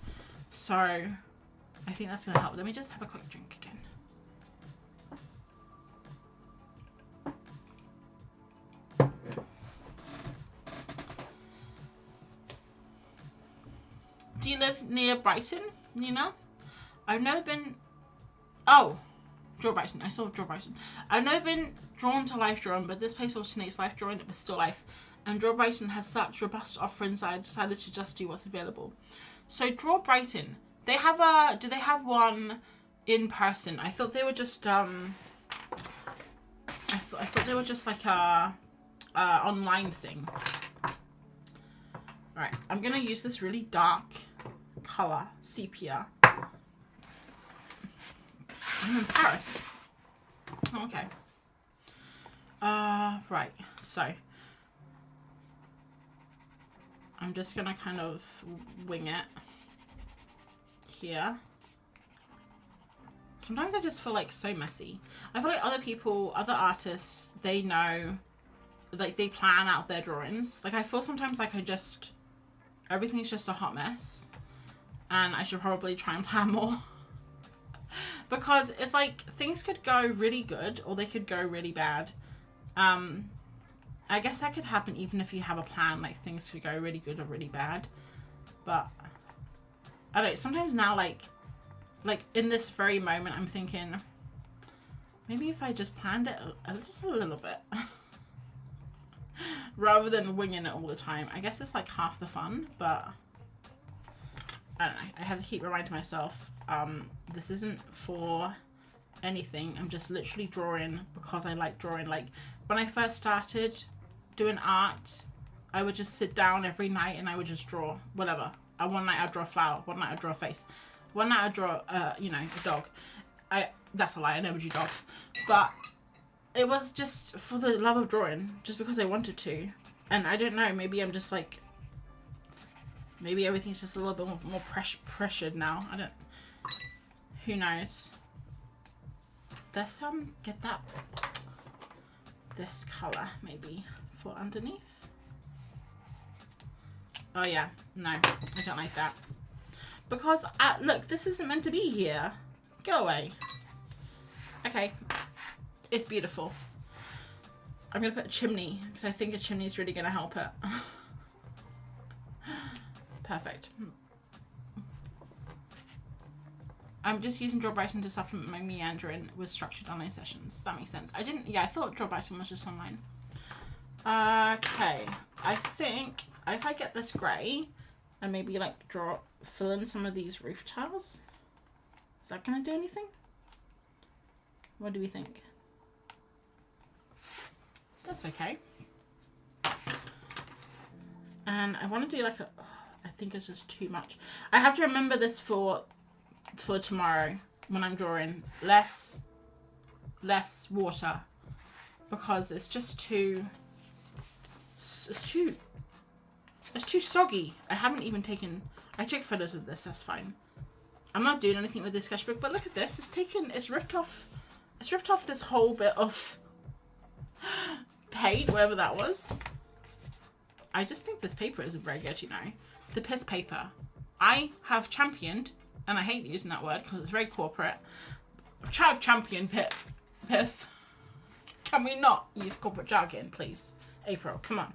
so I think that's gonna help. Let me just have a quick drink again. Do you live near Brighton, Nina? I've never been... Oh, Draw Brighton. I saw Draw Brighton. I've never been drawn to life drawing, but this place alternates life drawing with still life. And Draw Brighton has such robust offerings that I decided to just do what's available. So Draw Brighton, they have a... Do they have one in person? I thought they were just... I thought they were just like a online thing. Right, I'm gonna use this really dark color, sepia. I'm in Paris. Oh, okay. Right, so I'm just gonna kind of wing it here. Sometimes I just feel like so messy. I feel like other people, other artists, they know, like they plan out their drawings. Like I feel sometimes like everything's just a hot mess, and I should probably try and plan more. Because it's like things could go really good or they could go really bad. I guess that could happen even if you have a plan, like things could go really good or really bad. But I don't know, sometimes now like in this very moment I'm thinking maybe if I just planned it just a little bit rather than winging it all the time. I guess it's like half the fun, but I don't know. I have to keep reminding myself, this isn't for anything. I'm just literally drawing because I like drawing. Like when I first started doing art, I would just sit down every night and I would just draw whatever. One night I'd draw a flower, one night I'd draw a face, one night I'd draw, you know, a dog. That's a lie, I never drew dogs. But it was just for the love of drawing, just because I wanted to. And I don't know, maybe I'm just like, maybe everything's just a little bit more pressured now. I don't, who knows. Let's get this color maybe for underneath. Oh yeah, no, I don't like that. Because, look, this isn't meant to be here. Go away. Okay, it's beautiful. I'm gonna put a chimney, because I think a chimney is really gonna help it. Perfect. I'm just using Draw Brighton to supplement my meandering with structured online sessions. That makes sense. I thought Draw Brighton was just online. Okay, I think if I get this grey and maybe like fill in some of these roof tiles, is that gonna do anything? What do we think? That's okay. And I want to do like I think it's just too much. I have to remember this for tomorrow when I'm drawing. Less water, because it's just too, it's too soggy. I haven't even I took photos of this, that's fine. I'm not doing anything with this sketchbook, but look at this. It's ripped off this whole bit of paint, whatever that was. I just think this paper isn't very good, you know. The Pith paper. I have championed and I hate using that word because it's very corporate. I've championed pith. Can we not use corporate jargon, please? April, come on.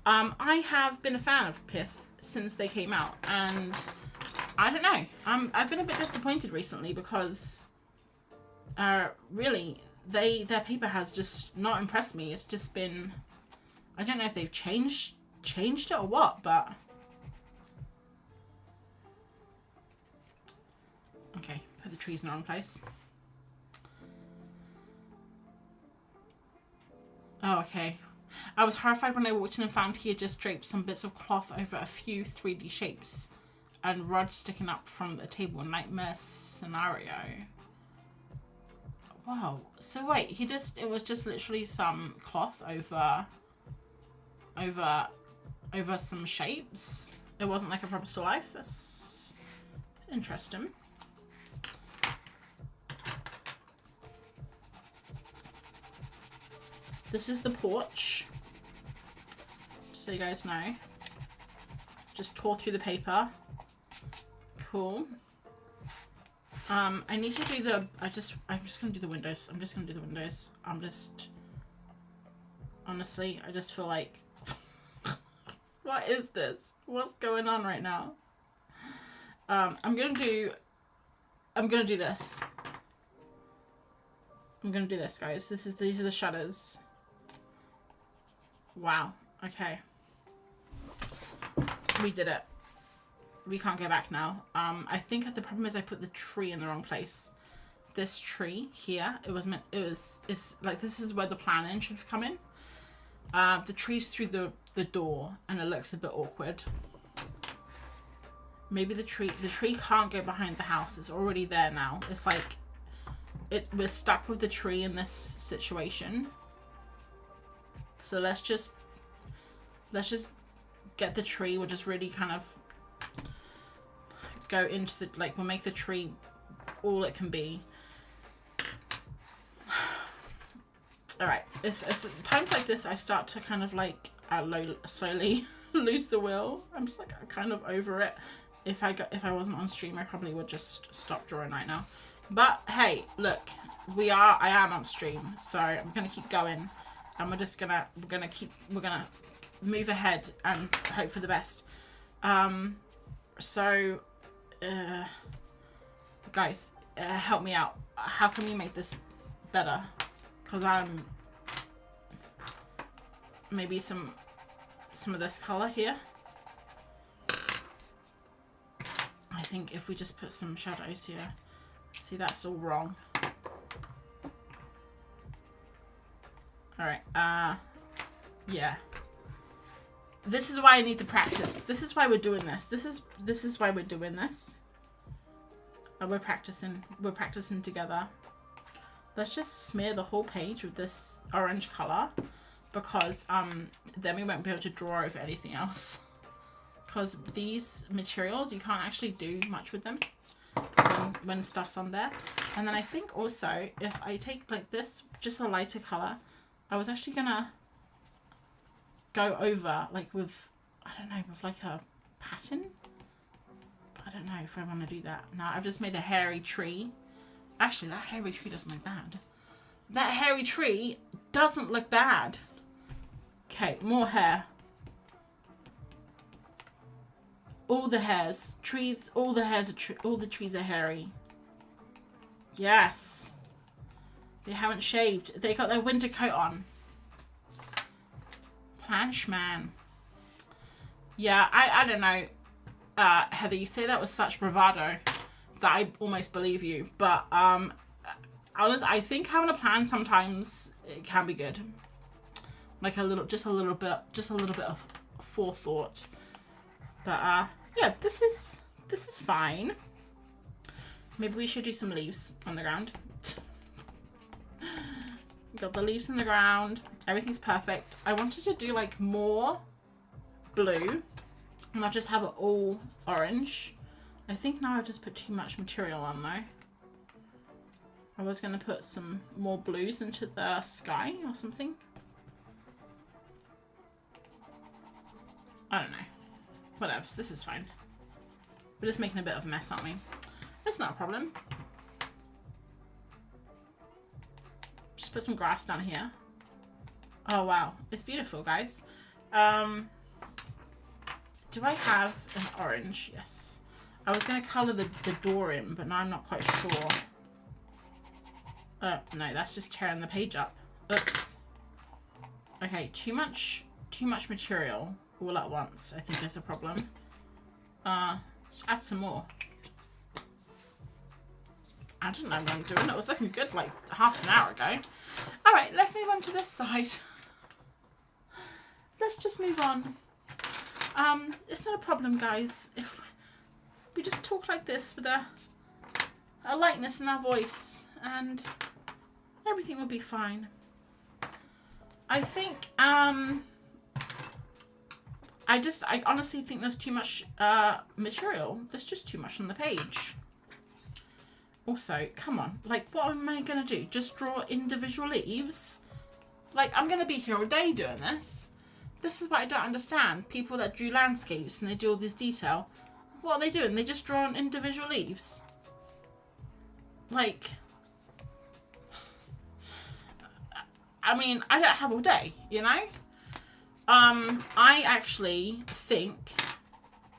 I have been a fan of pith since they came out, and I don't know. I've been a bit disappointed recently because really their paper has just not impressed me. It's just been, I don't know if they've changed it or what, but okay, put the trees in the wrong place. Oh, okay. I was horrified when I walked in and found he had just draped some bits of cloth over a few 3D shapes and rods sticking up from the table. Nightmare scenario. Wow. So wait, it was just literally some cloth over some shapes. It wasn't like a proper still life. That's interesting. This is the porch, just so you guys know. Just tore through the paper. Cool. I need to do the, I'm just gonna do the windows. Honestly, I just feel like, what is this? What's going on right now? I'm gonna do this. I'm gonna do this, guys. These are the shutters. Wow. Okay. We did it. We can't go back now. I think the problem is I put the tree in the wrong place. This tree here, it's like, this is where the planning should have come in. The tree's through the door and it looks a bit awkward. Maybe the tree can't go behind the house. It's already there now. It's like we're stuck with the tree in this situation. So let's just get the tree. We'll just really kind of go into the, like, we'll make the tree all it can be. All right, it's times like this I start to kind of like slowly lose the will. I'm just like kind of over it. If I wasn't on stream, I probably would just stop drawing right now. But hey, look, I am on stream, so I'm gonna keep going, and we're gonna move ahead and hope for the best. Guys, help me out. How can we make this better? Because maybe some of this color here. I think if we just put some shadows here. See, that's all wrong. All right. Yeah. This is why I need the practice. This is why we're doing this. This is why we're doing this. We're practicing. We're practicing together. Let's just smear the whole page with this orange color, because then we won't be able to draw over anything else. Because these materials, you can't actually do much with them when stuff's on there. And then I think also, if I take like this, just a lighter color, I was actually gonna go over like with, I don't know, with like a pattern. I don't know if I want to do that. Now I've just made a hairy tree. Actually, that hairy tree doesn't look bad. That hairy tree doesn't look bad. Okay, more hair. All the hairs, trees, all the hairs are all the trees are hairy. Yes. They haven't shaved. They got their winter coat on. Planch man. Yeah, I don't know. Heather, you say that with such bravado that I almost believe you. But honestly, I think having a plan sometimes it can be good. Like just a little bit of forethought. But yeah, this is fine. Maybe we should do some leaves on the ground. Got the leaves in the ground. Everything's perfect. I wanted to do like more blue and not just have it all orange. I think now I've just put too much material on though. I was going to put some more blues into the sky or something. I don't know. Whatever, this is fine. We're just making a bit of a mess, aren't we? That's not a problem. Just put some grass down here. Oh wow, it's beautiful, guys. Do I have an orange? Yes. I was going to colour the door in, but now I'm not quite sure. No, that's just tearing the page up. Oops. Okay, too much material all at once, I think is the problem. Just add some more. I don't know what I'm doing. It was looking good like half an hour ago. All right, let's move on to this side. Let's just move on. It's not a problem, guys. If we just talk like this with a lightness in our voice, and everything will be fine. I think, I honestly think there's too much material. There's just too much on the page. Also, come on, like, what am I going to do? Just draw individual leaves? Like, I'm going to be here all day doing this. This is what I don't understand. People that drew landscapes and they do all this detail. What are they doing? They just draw on individual leaves? Like, I mean, I don't have all day, you know? I actually think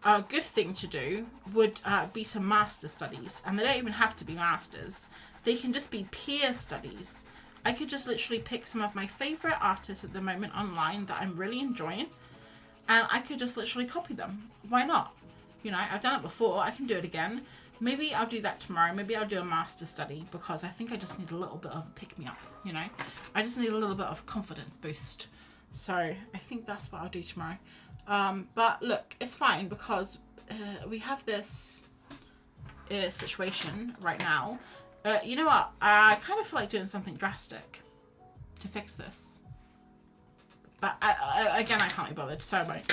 a good thing to do would be some master studies. And they don't even have to be masters. They can just be peer studies. I could just literally pick some of my favourite artists at the moment online that I'm really enjoying. And I could just literally copy them. Why not? You know, I've done it before. I can do it again. Maybe I'll do that tomorrow. Maybe I'll do a master study because I think I just need a little bit of a pick-me-up, you know. I just need a little bit of confidence boost. So I think that's what I'll do tomorrow. But look, it's fine because we have this situation right now. You know what? I kind of feel like doing something drastic to fix this. But again, I can't be bothered. Sorry.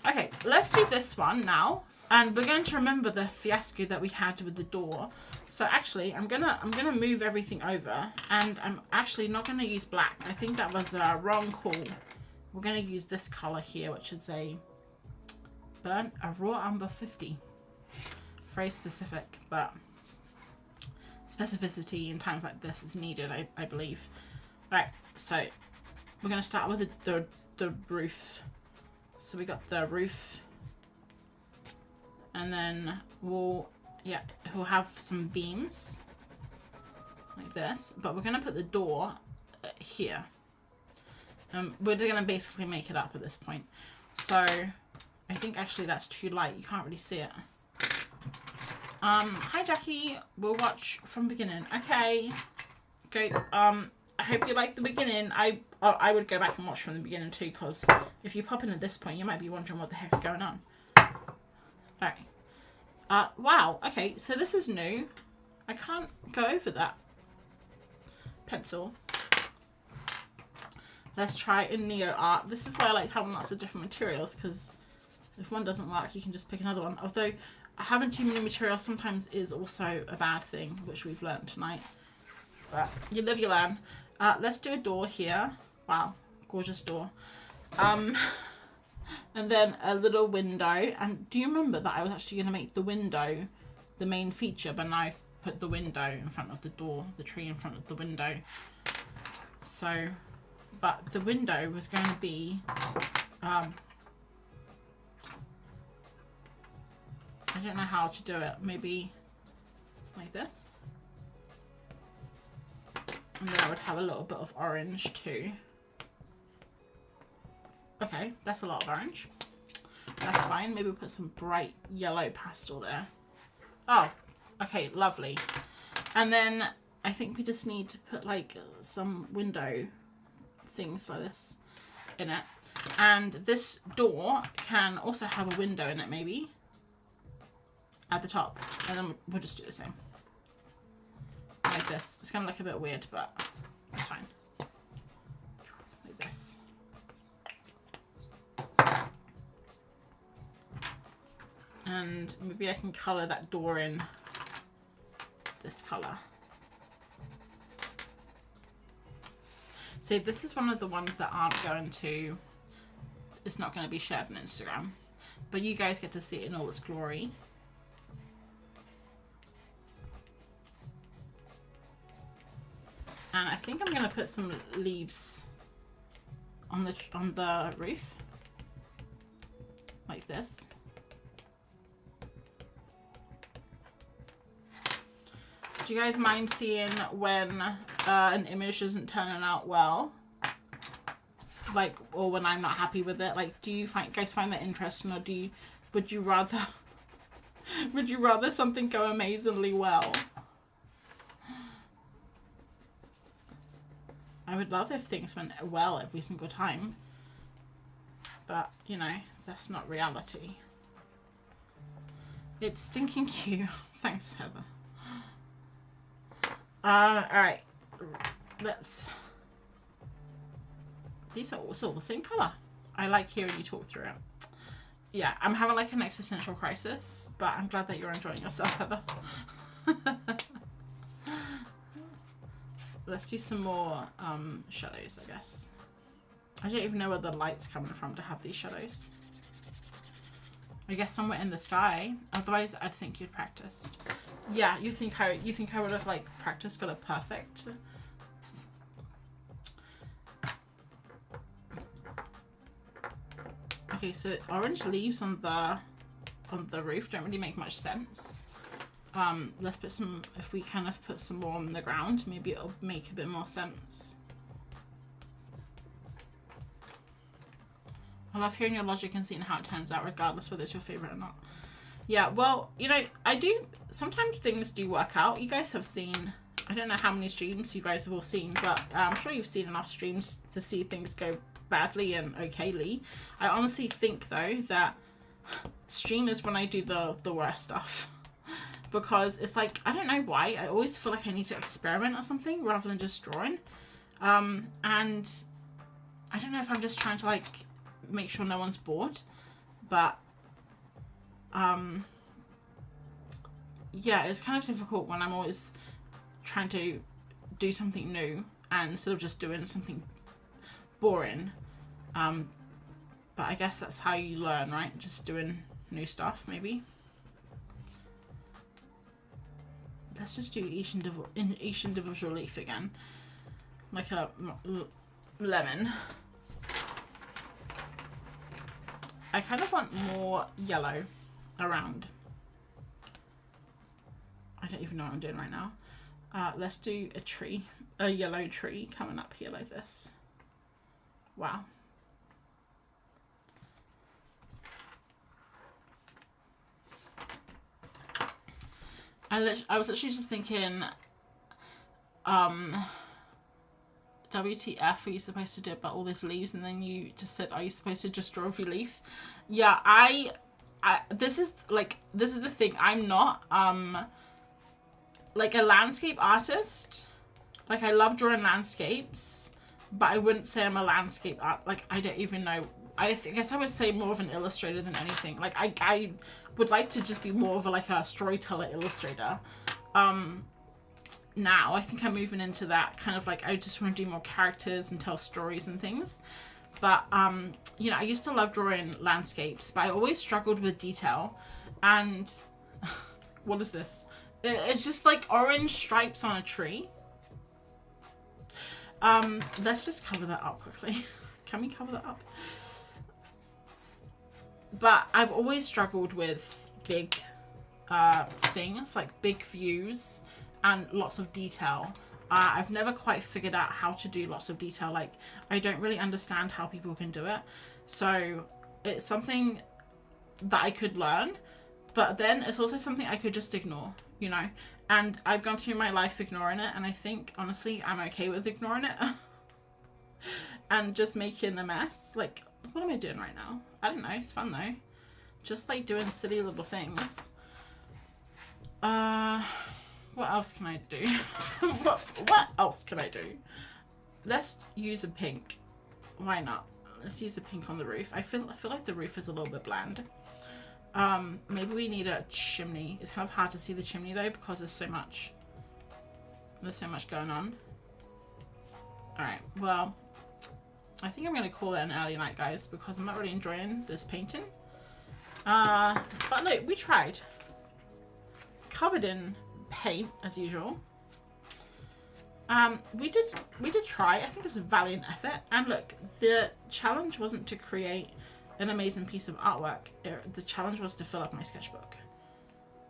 Okay, let's do this one now. And we're going to remember the fiasco that we had with the door. So actually, I'm gonna move everything over, and I'm actually not gonna use black. I think that was a wrong call. We're gonna use this color here, which is a raw umber 50. Very specific, but specificity in times like this is needed, I believe. Right, so we're gonna start with the roof. So we got the roof. And then we'll have some beams like this, but we're gonna put the door here. We're gonna basically make it up at this point. So I think actually that's too light. You can't really see it. Hi Jackie, we'll watch from beginning. Okay, go. I hope you like the beginning. I would go back and watch from the beginning too, because if you pop in at this point, you might be wondering what the heck's going on. Alright. Wow, okay, so this is new. I can't go over that pencil. Let's try in Neo Art. This is why I like having lots of different materials, because if one doesn't work, you can just pick another one. Although having too many materials sometimes is also a bad thing, which we've learned tonight. But you live, you learn. Let's do a door here. Wow, gorgeous door. And then a little window. And do you remember that I was actually going to make the window the main feature, but now I've put the window in front of the door, the tree in front of the window. So, but the window was going to be, I don't know how to do it. Maybe like this. And then I would have a little bit of orange too. Okay, that's a lot of orange. That's fine. Maybe we'll put some bright yellow pastel there. Oh, okay, lovely. And then I think we just need to put like some window things like this in it. And this door can also have a window in it, maybe at the top. And then we'll just do the same. Like this. It's going to look a bit weird, but it's fine. Like this. And maybe I can colour that door in this colour. So this is one of the ones that aren't going to, it's not going to be shared on Instagram. But you guys get to see it in all its glory. And I think I'm gonna put some leaves on the roof, like this. Do you guys mind seeing when an image isn't turning out well? Like, or when I'm not happy with it? Like, do you guys find that interesting, or would you rather something go amazingly well? I would love if things went well every single time, but you know, that's not reality. It's stinking cute. Thanks, Heather. Alright, these are also the same color. I like hearing you talk through it. Yeah, I'm having like an existential crisis, but I'm glad that you're enjoying yourself, Heather. Let's do some more shadows, I guess. I don't even know where the light's coming from to have these shadows. I guess somewhere in the sky. Otherwise, I'd think you'd practiced. Yeah, you think I would have like practiced, got it perfect. Okay, so orange leaves on the roof don't really make much sense. Let's put some, if we kind of put some more on the ground, maybe it'll make a bit more sense. I love hearing your logic and seeing how it turns out, regardless whether it's your favorite or not. Yeah, well, you know, sometimes things do work out. You guys have seen, I don't know how many streams you guys have all seen, but I'm sure you've seen enough streams to see things go badly and okayly. I honestly think, though, that stream is when I do the worst stuff. Because it's like, I don't know why, I always feel like I need to experiment or something rather than just drawing. And I don't know if I'm just trying to, like, make sure no one's bored, but yeah, it's kind of difficult when I'm always trying to do something new and instead of just doing something boring. But I guess that's how you learn, right? Just doing new stuff, maybe. Let's just do each individual leaf again, like a lemon. I kind of want more yellow around. I don't even know what I'm doing right now. Let's do a tree, a yellow tree coming up here like this. Wow. I was actually just thinking, WTF are you supposed to do about all these leaves? And then you just said, are you supposed to just draw every leaf? Yeah, this is the thing. I'm not like a landscape artist. Like, I love drawing landscapes, but I wouldn't say I'm a landscape art. Like, I don't even know. I guess I would say more of an illustrator than anything. Like, I would like to just be more of a storyteller illustrator. Now I think I'm moving into that kind of like, I just want to do more characters and tell stories and things. But you know, I used to love drawing landscapes, but I always struggled with detail. And what is this? It's just like orange stripes on a tree. Let's just cover that up quickly. Can we cover that up? But I've always struggled with big things, like big views and lots of detail. I've never quite figured out how to do lots of detail. Like, I don't really understand how people can do it. So it's something that I could learn, but then it's also something I could just ignore, you know? And I've gone through my life ignoring it, and I think, honestly, I'm okay with ignoring it. And just making a mess. Like, what am I doing right now? I don't know, it's fun though. Just like doing silly little things. What else can I do? what else can I do? Let's use a pink. Why not? Let's use a pink on the roof. I feel like the roof is a little bit bland. Maybe we need a chimney. It's kind of hard to see the chimney though because there's so much going on. Alright, well, I think I'm going to call it an early night, guys, because I'm not really enjoying this painting. But look, we tried. Covered in paint, as usual. We did try. I think it's a valiant effort. And look, the challenge wasn't to create an amazing piece of artwork. The challenge was to fill up my sketchbook.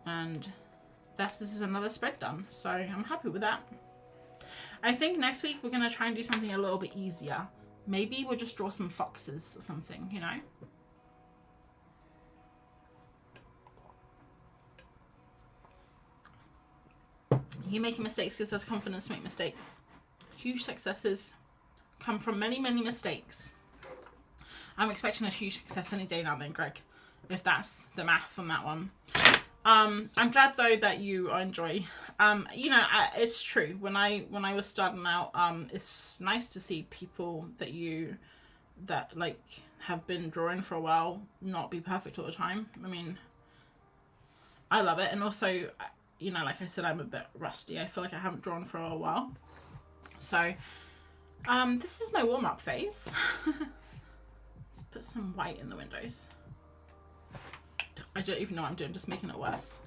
And this is another spread done. So I'm happy with that. I think next week we're going to try and do something a little bit easier. Maybe we'll just draw some foxes or something, you know? You making mistakes gives us confidence to make mistakes. Huge successes come from many, many mistakes. I'm expecting a huge success any day now then, Greg, if that's the math on that one. I'm glad though that you enjoy. You know, it's true. When I was starting out, it's nice to see people that like have been drawing for a while not be perfect all the time. I mean, I love it, and also, you know, like I said, I'm a bit rusty. I feel like I haven't drawn for a while. So, this is my warm-up phase. Let's put some white in the windows. I don't even know what I'm doing, just making it worse.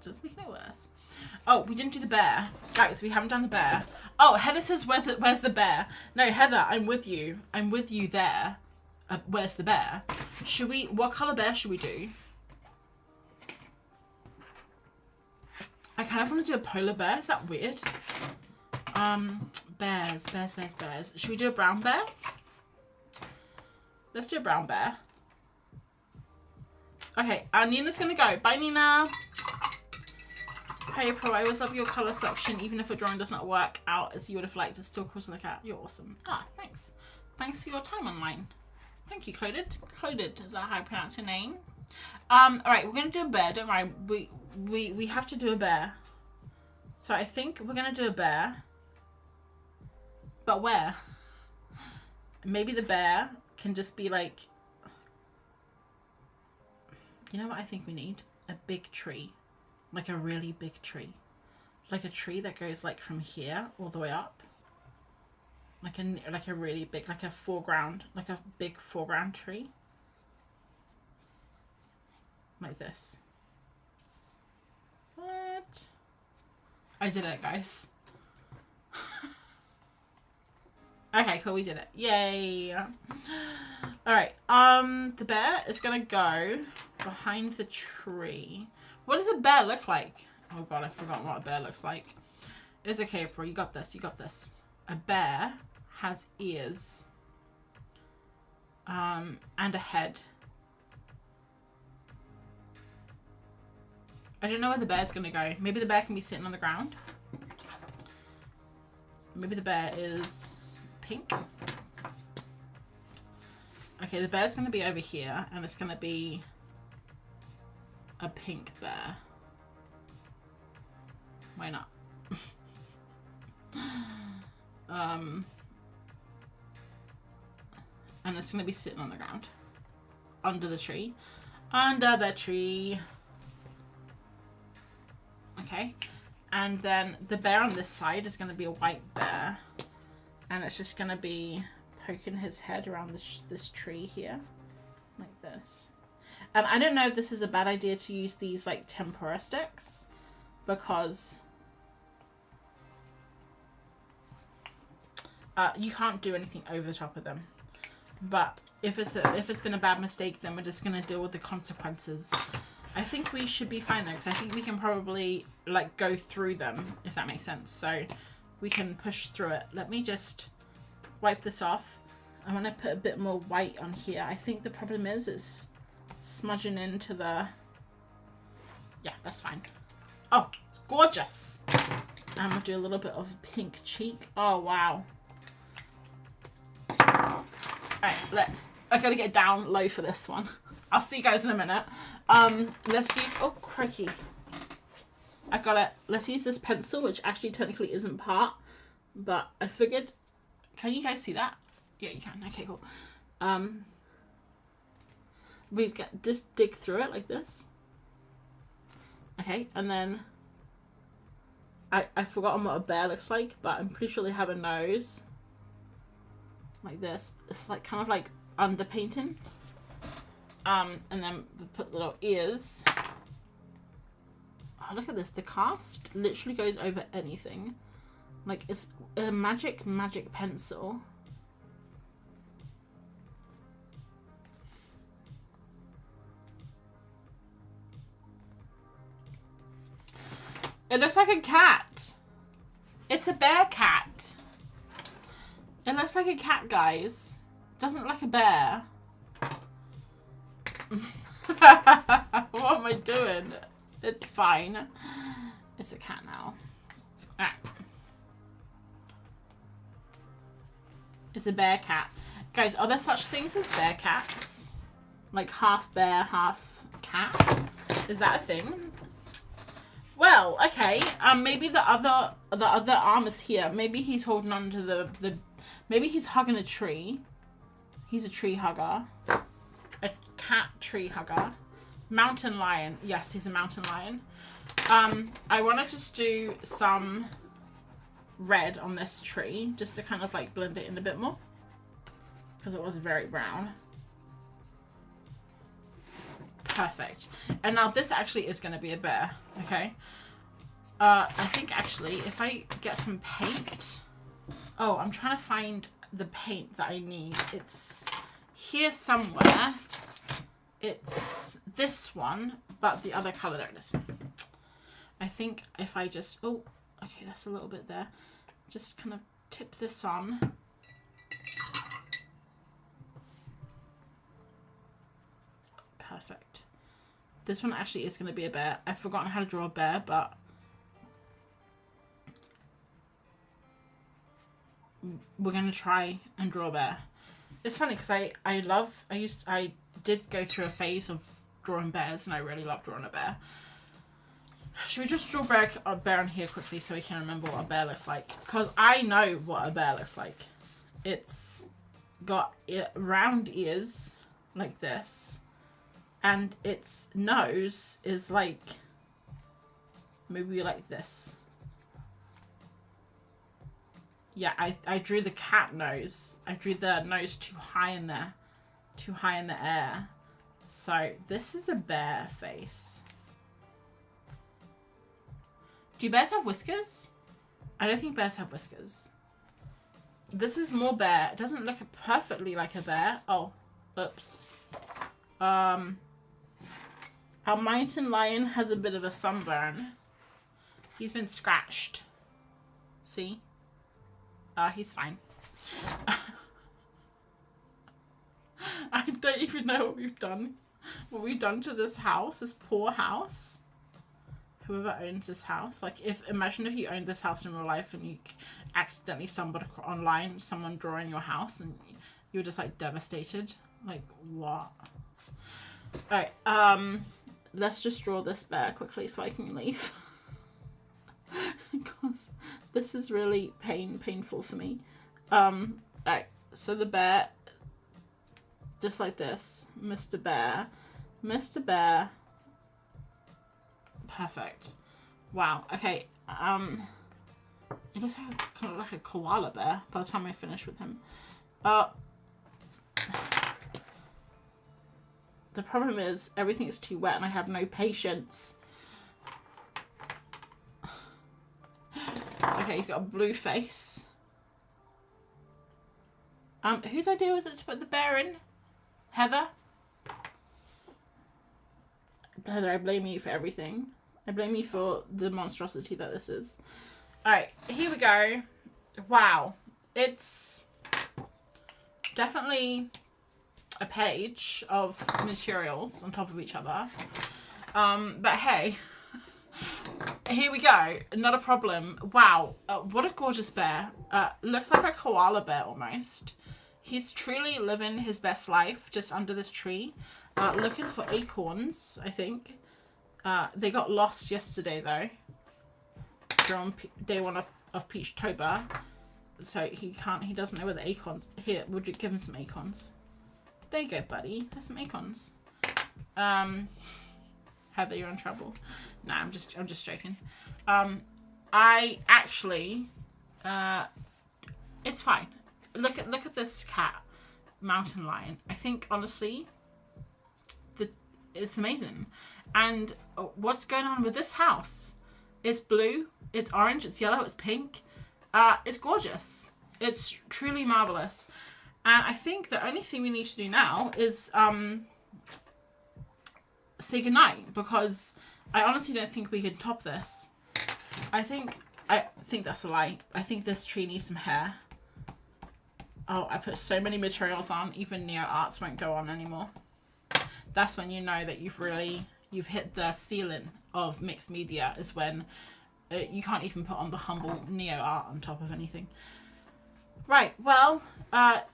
Just making it worse. Oh, we didn't do the bear. Guys, we haven't done the bear. Oh, Heather says, where's the bear? No, Heather, I'm with you. I'm with you there. Where's the bear? What colour bear should we do? I kind of want to do a polar bear. Is that weird? Bears. Should we do a brown bear? Let's do a brown bear. Okay, Nina's gonna go. Bye, Nina. Hey, Pro, I always love your colour selection, even if a drawing does not work out as you would have liked. It's still cool to look at. You're awesome. Ah, thanks. Thanks for your time online. Thank you, Clodid. Clodid, is that how I pronounce your name? Alright, we're gonna do a bear. Don't worry. We have to do a bear. So I think we're gonna do a bear. But where? Maybe the bear can just be like, you know what I think we need? A big tree. Like a really big tree. Like a tree that goes like from here all the way up. Like a really big, like a big foreground tree. Like this. What? I did it, guys. Okay, cool, we did it. Yay. Alright, the bear is gonna go behind the tree. What does a bear look like? Oh god, I've forgotten what a bear looks like. It's okay, April, you got this, you got this. A bear has ears. And a head. I don't know where the bear's gonna go. Maybe the bear can be sitting on the ground. Maybe the bear is pink. Okay, the bear's gonna be over here, and it's gonna be a pink bear. Why not? And it's gonna be sitting on the ground. Under the tree. Under the tree. Okay. And then the bear on this side is gonna be a white bear. And it's just gonna be poking his head around this tree here. Like this. And I don't know if this is a bad idea to use these like tempera sticks. Because you can't do anything over the top of them. But if it's been a bad mistake, then we're just gonna deal with the consequences. I think we should be fine though, because I think we can probably like go through them, if that makes sense. So we can push through it. Let me just wipe this off. I want to put a bit more white on here. I think the problem is it's smudging into the... Yeah, that's fine. Oh, it's gorgeous. And we'll do a little bit of pink cheek. Oh, wow. Alright, I gotta get down low for this one. I'll see you guys in a minute. Let's use, oh crikey. I got it. Let's use this pencil, which actually technically isn't part, but I figured, can you guys see that? Yeah, you can. Okay, cool. We just dig through it like this. Okay, and then I've forgotten what a bear looks like, but I'm pretty sure they have a nose. Like this. It's like kind of like underpainting. And then we put little ears. Oh, Oh, look at this. The cast literally goes over anything. Like, it's a magic pencil. It looks like a cat. It's a bear cat. It looks like a cat, guys. Doesn't look like a bear. What am I doing? It's fine. It's a cat now. Alright. It's a bear cat. Guys, are there such things as bear cats? Like half bear, half cat? Is that a thing? Well, okay. Maybe the other arm is here. Maybe he's holding on to the maybe he's hugging a tree. He's a tree hugger. A cat tree hugger. Mountain lion. Yes, he's a mountain lion. I want to just do some red on this tree just to kind of like blend it in a bit more because it was very brown. Perfect. And now this actually is going to be a bear. Okay. I think actually if I get some paint. Oh, I'm trying to find the paint that I need. It's here somewhere. It's this one, but the other color. There it is. I think if I just, oh, okay, that's a little bit there. Just kind of tip this on. Perfect. This one actually is going to be a bear. I've forgotten how to draw a bear, but we're going to try and draw a bear. It's funny because I did go through a phase of drawing bears and I really love drawing a bear. Should we just draw a bear on here quickly so we can remember what a bear looks like? Because I know what a bear looks like. It's got round ears like this. And its nose is like, maybe like this. Yeah, I drew the cat nose. I drew the nose too high in there. Too high in the air. So this is a bear face. Do bears have whiskers? I don't think bears have whiskers. This is more bear. It doesn't look perfectly like a bear. Oh, oops. Our mountain lion has a bit of a sunburn. He's been scratched. See? He's fine. I don't even know what we've done. What we've done to this house, this poor house. Whoever owns this house. Like, imagine if you owned this house in real life and you accidentally stumbled online, someone drawing your house, and you were just, like, devastated. Like, what? Alright, let's just draw this bear quickly so I can leave. Because this is really painful for me. Alright, so the bear, just like this. Mr. Bear. Mr. Bear. Perfect. Wow, okay. It looks like kind of like a koala bear by the time I finish with him. The problem is everything is too wet and I have no patience. Okay, he's got a blue face. Whose idea was it to put the bear in? Heather? Heather, I blame you for everything. I blame you for the monstrosity that this is. Alright, here we go. Wow. It's definitely a page of materials on top of each other. But hey, here we go. Not a problem. Wow. What a gorgeous bear. Looks like a koala bear almost. He's truly living his best life just under this tree. Looking for acorns, I think. They got lost yesterday though. They're on day one of Peachtober. So he doesn't know where the acorns. Here, would you give him some acorns? There you go, buddy. There's some acorns. Heather, you're in trouble. Nah, I'm just joking. I actually, it's fine. Look at this cat, mountain lion. I think honestly, it's amazing. And what's going on with this house? It's blue, it's orange, it's yellow, it's pink. It's gorgeous. It's truly marvelous. And I think the only thing we need to do now is say goodnight, because I honestly don't think we can top this. I think that's a lie. I think this tree needs some hair. Oh, I put so many materials on, even Neo Arts won't go on anymore. That's when you know that you've hit the ceiling of mixed media, is when you can't even put on the humble Neo Art on top of anything. Right, well,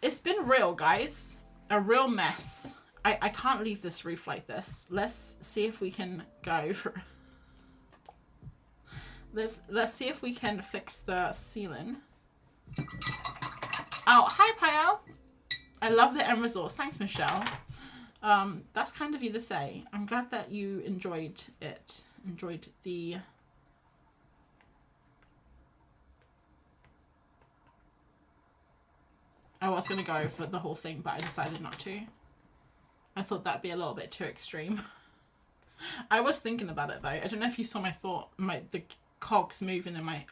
it's been real, guys. A real mess. I can't leave this roof like this. Let's see if we can go for... Let's see if we can fix the ceiling. Oh, hi, Pael. I love the end resource. Thanks, Michelle. That's kind of you to say. I'm glad that you enjoyed it. Enjoyed the... I was going to go for the whole thing, but I decided not to. I thought that'd be a little bit too extreme. I was thinking about it, though. I don't know if you saw the cogs moving in my...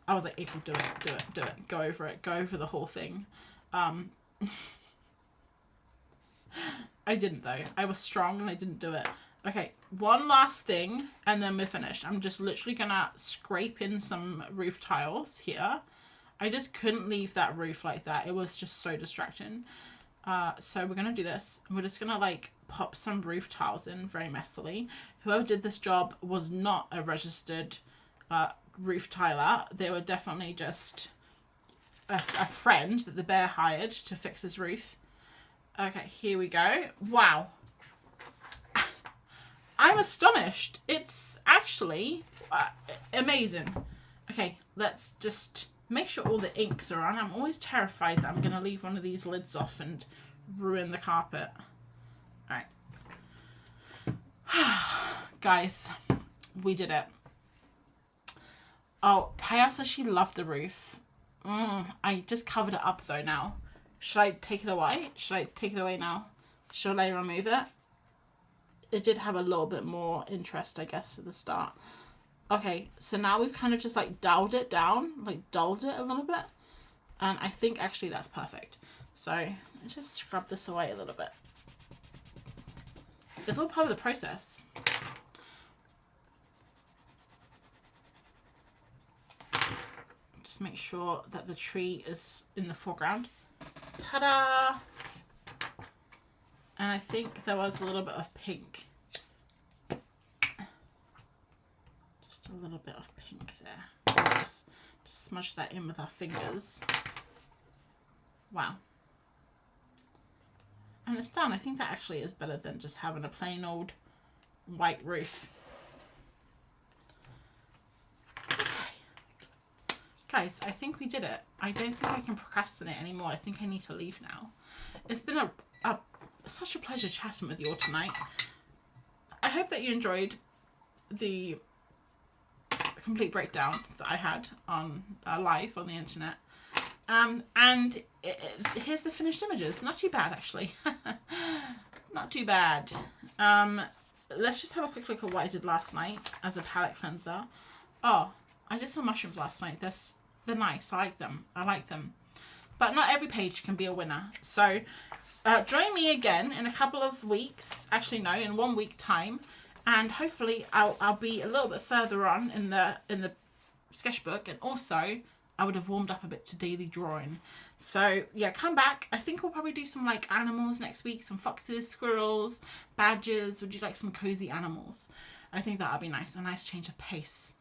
I was like, April, do it. Go over it. Go over the whole thing. I didn't, though. I was strong and I didn't do it. Okay, one last thing, and then we're finished. I'm just literally going to scrape in some roof tiles here. I just couldn't leave that roof like that. It was just so distracting. So we're going to do this. We're just going to like pop some roof tiles in very messily. Whoever did this job was not a registered roof tiler. They were definitely just a friend that the bear hired to fix his roof. Okay, here we go. Wow. I'm astonished. It's actually amazing. Okay, let's just... make sure all the inks are on. I'm always terrified that I'm going to leave one of these lids off and ruin the carpet. Alright. Guys, we did it. Oh, Paya says she loved the roof. I just covered it up though now. Should I take it away? Should I take it away now? Should I remove it? It did have a little bit more interest, I guess, at the start. Okay, so now we've kind of just like dulled it down, like dulled it a little bit. And I think actually that's perfect. So let's just scrub this away a little bit. It's all part of the process. Just make sure that the tree is in the foreground. Ta-da! And I think there was a little bit of pink. A little bit of pink there. Just smudge that in with our fingers. Wow. And it's done. I think that actually is better than just having a plain old white roof. Okay. Guys, I think we did it. I don't think I can procrastinate anymore. I think I need to leave now. It's been such a pleasure chatting with you all tonight. I hope that you enjoyed the complete breakdown that I had on live on the internet, and here's the finished images. Not too bad, actually. Not too bad. Let's just have a quick look at what I did last night as a palette cleanser. Oh, I did some mushrooms last night. They're nice. I like them, but not every page can be a winner. So join me again in a couple of weeks. Actually, no, in 1 week time. And hopefully I'll be a little bit further on in the sketchbook, and also I would have warmed up a bit to daily drawing. So yeah, come back. I think we'll probably do some like animals next week, some foxes, squirrels, badgers. Would you like some cozy animals? I think that'll be nice, a nice change of pace.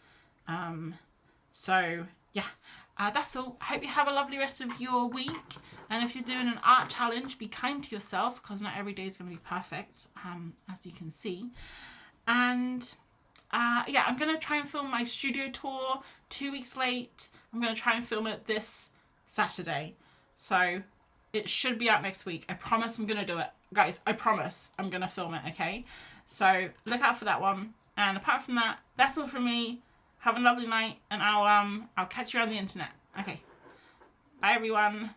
So yeah, that's all. I hope you have a lovely rest of your week. And if you're doing an art challenge, be kind to yourself, because not every day is going to be perfect, as you can see. And yeah, I'm going to try and film my studio tour 2 weeks late. I'm going to try and film it this Saturday. So it should be out next week. I promise I'm going to do it. Guys, I promise I'm going to film it, okay? So look out for that one. And apart from that, that's all from me. Have a lovely night, and I'll catch you on the internet. Okay. Bye, everyone.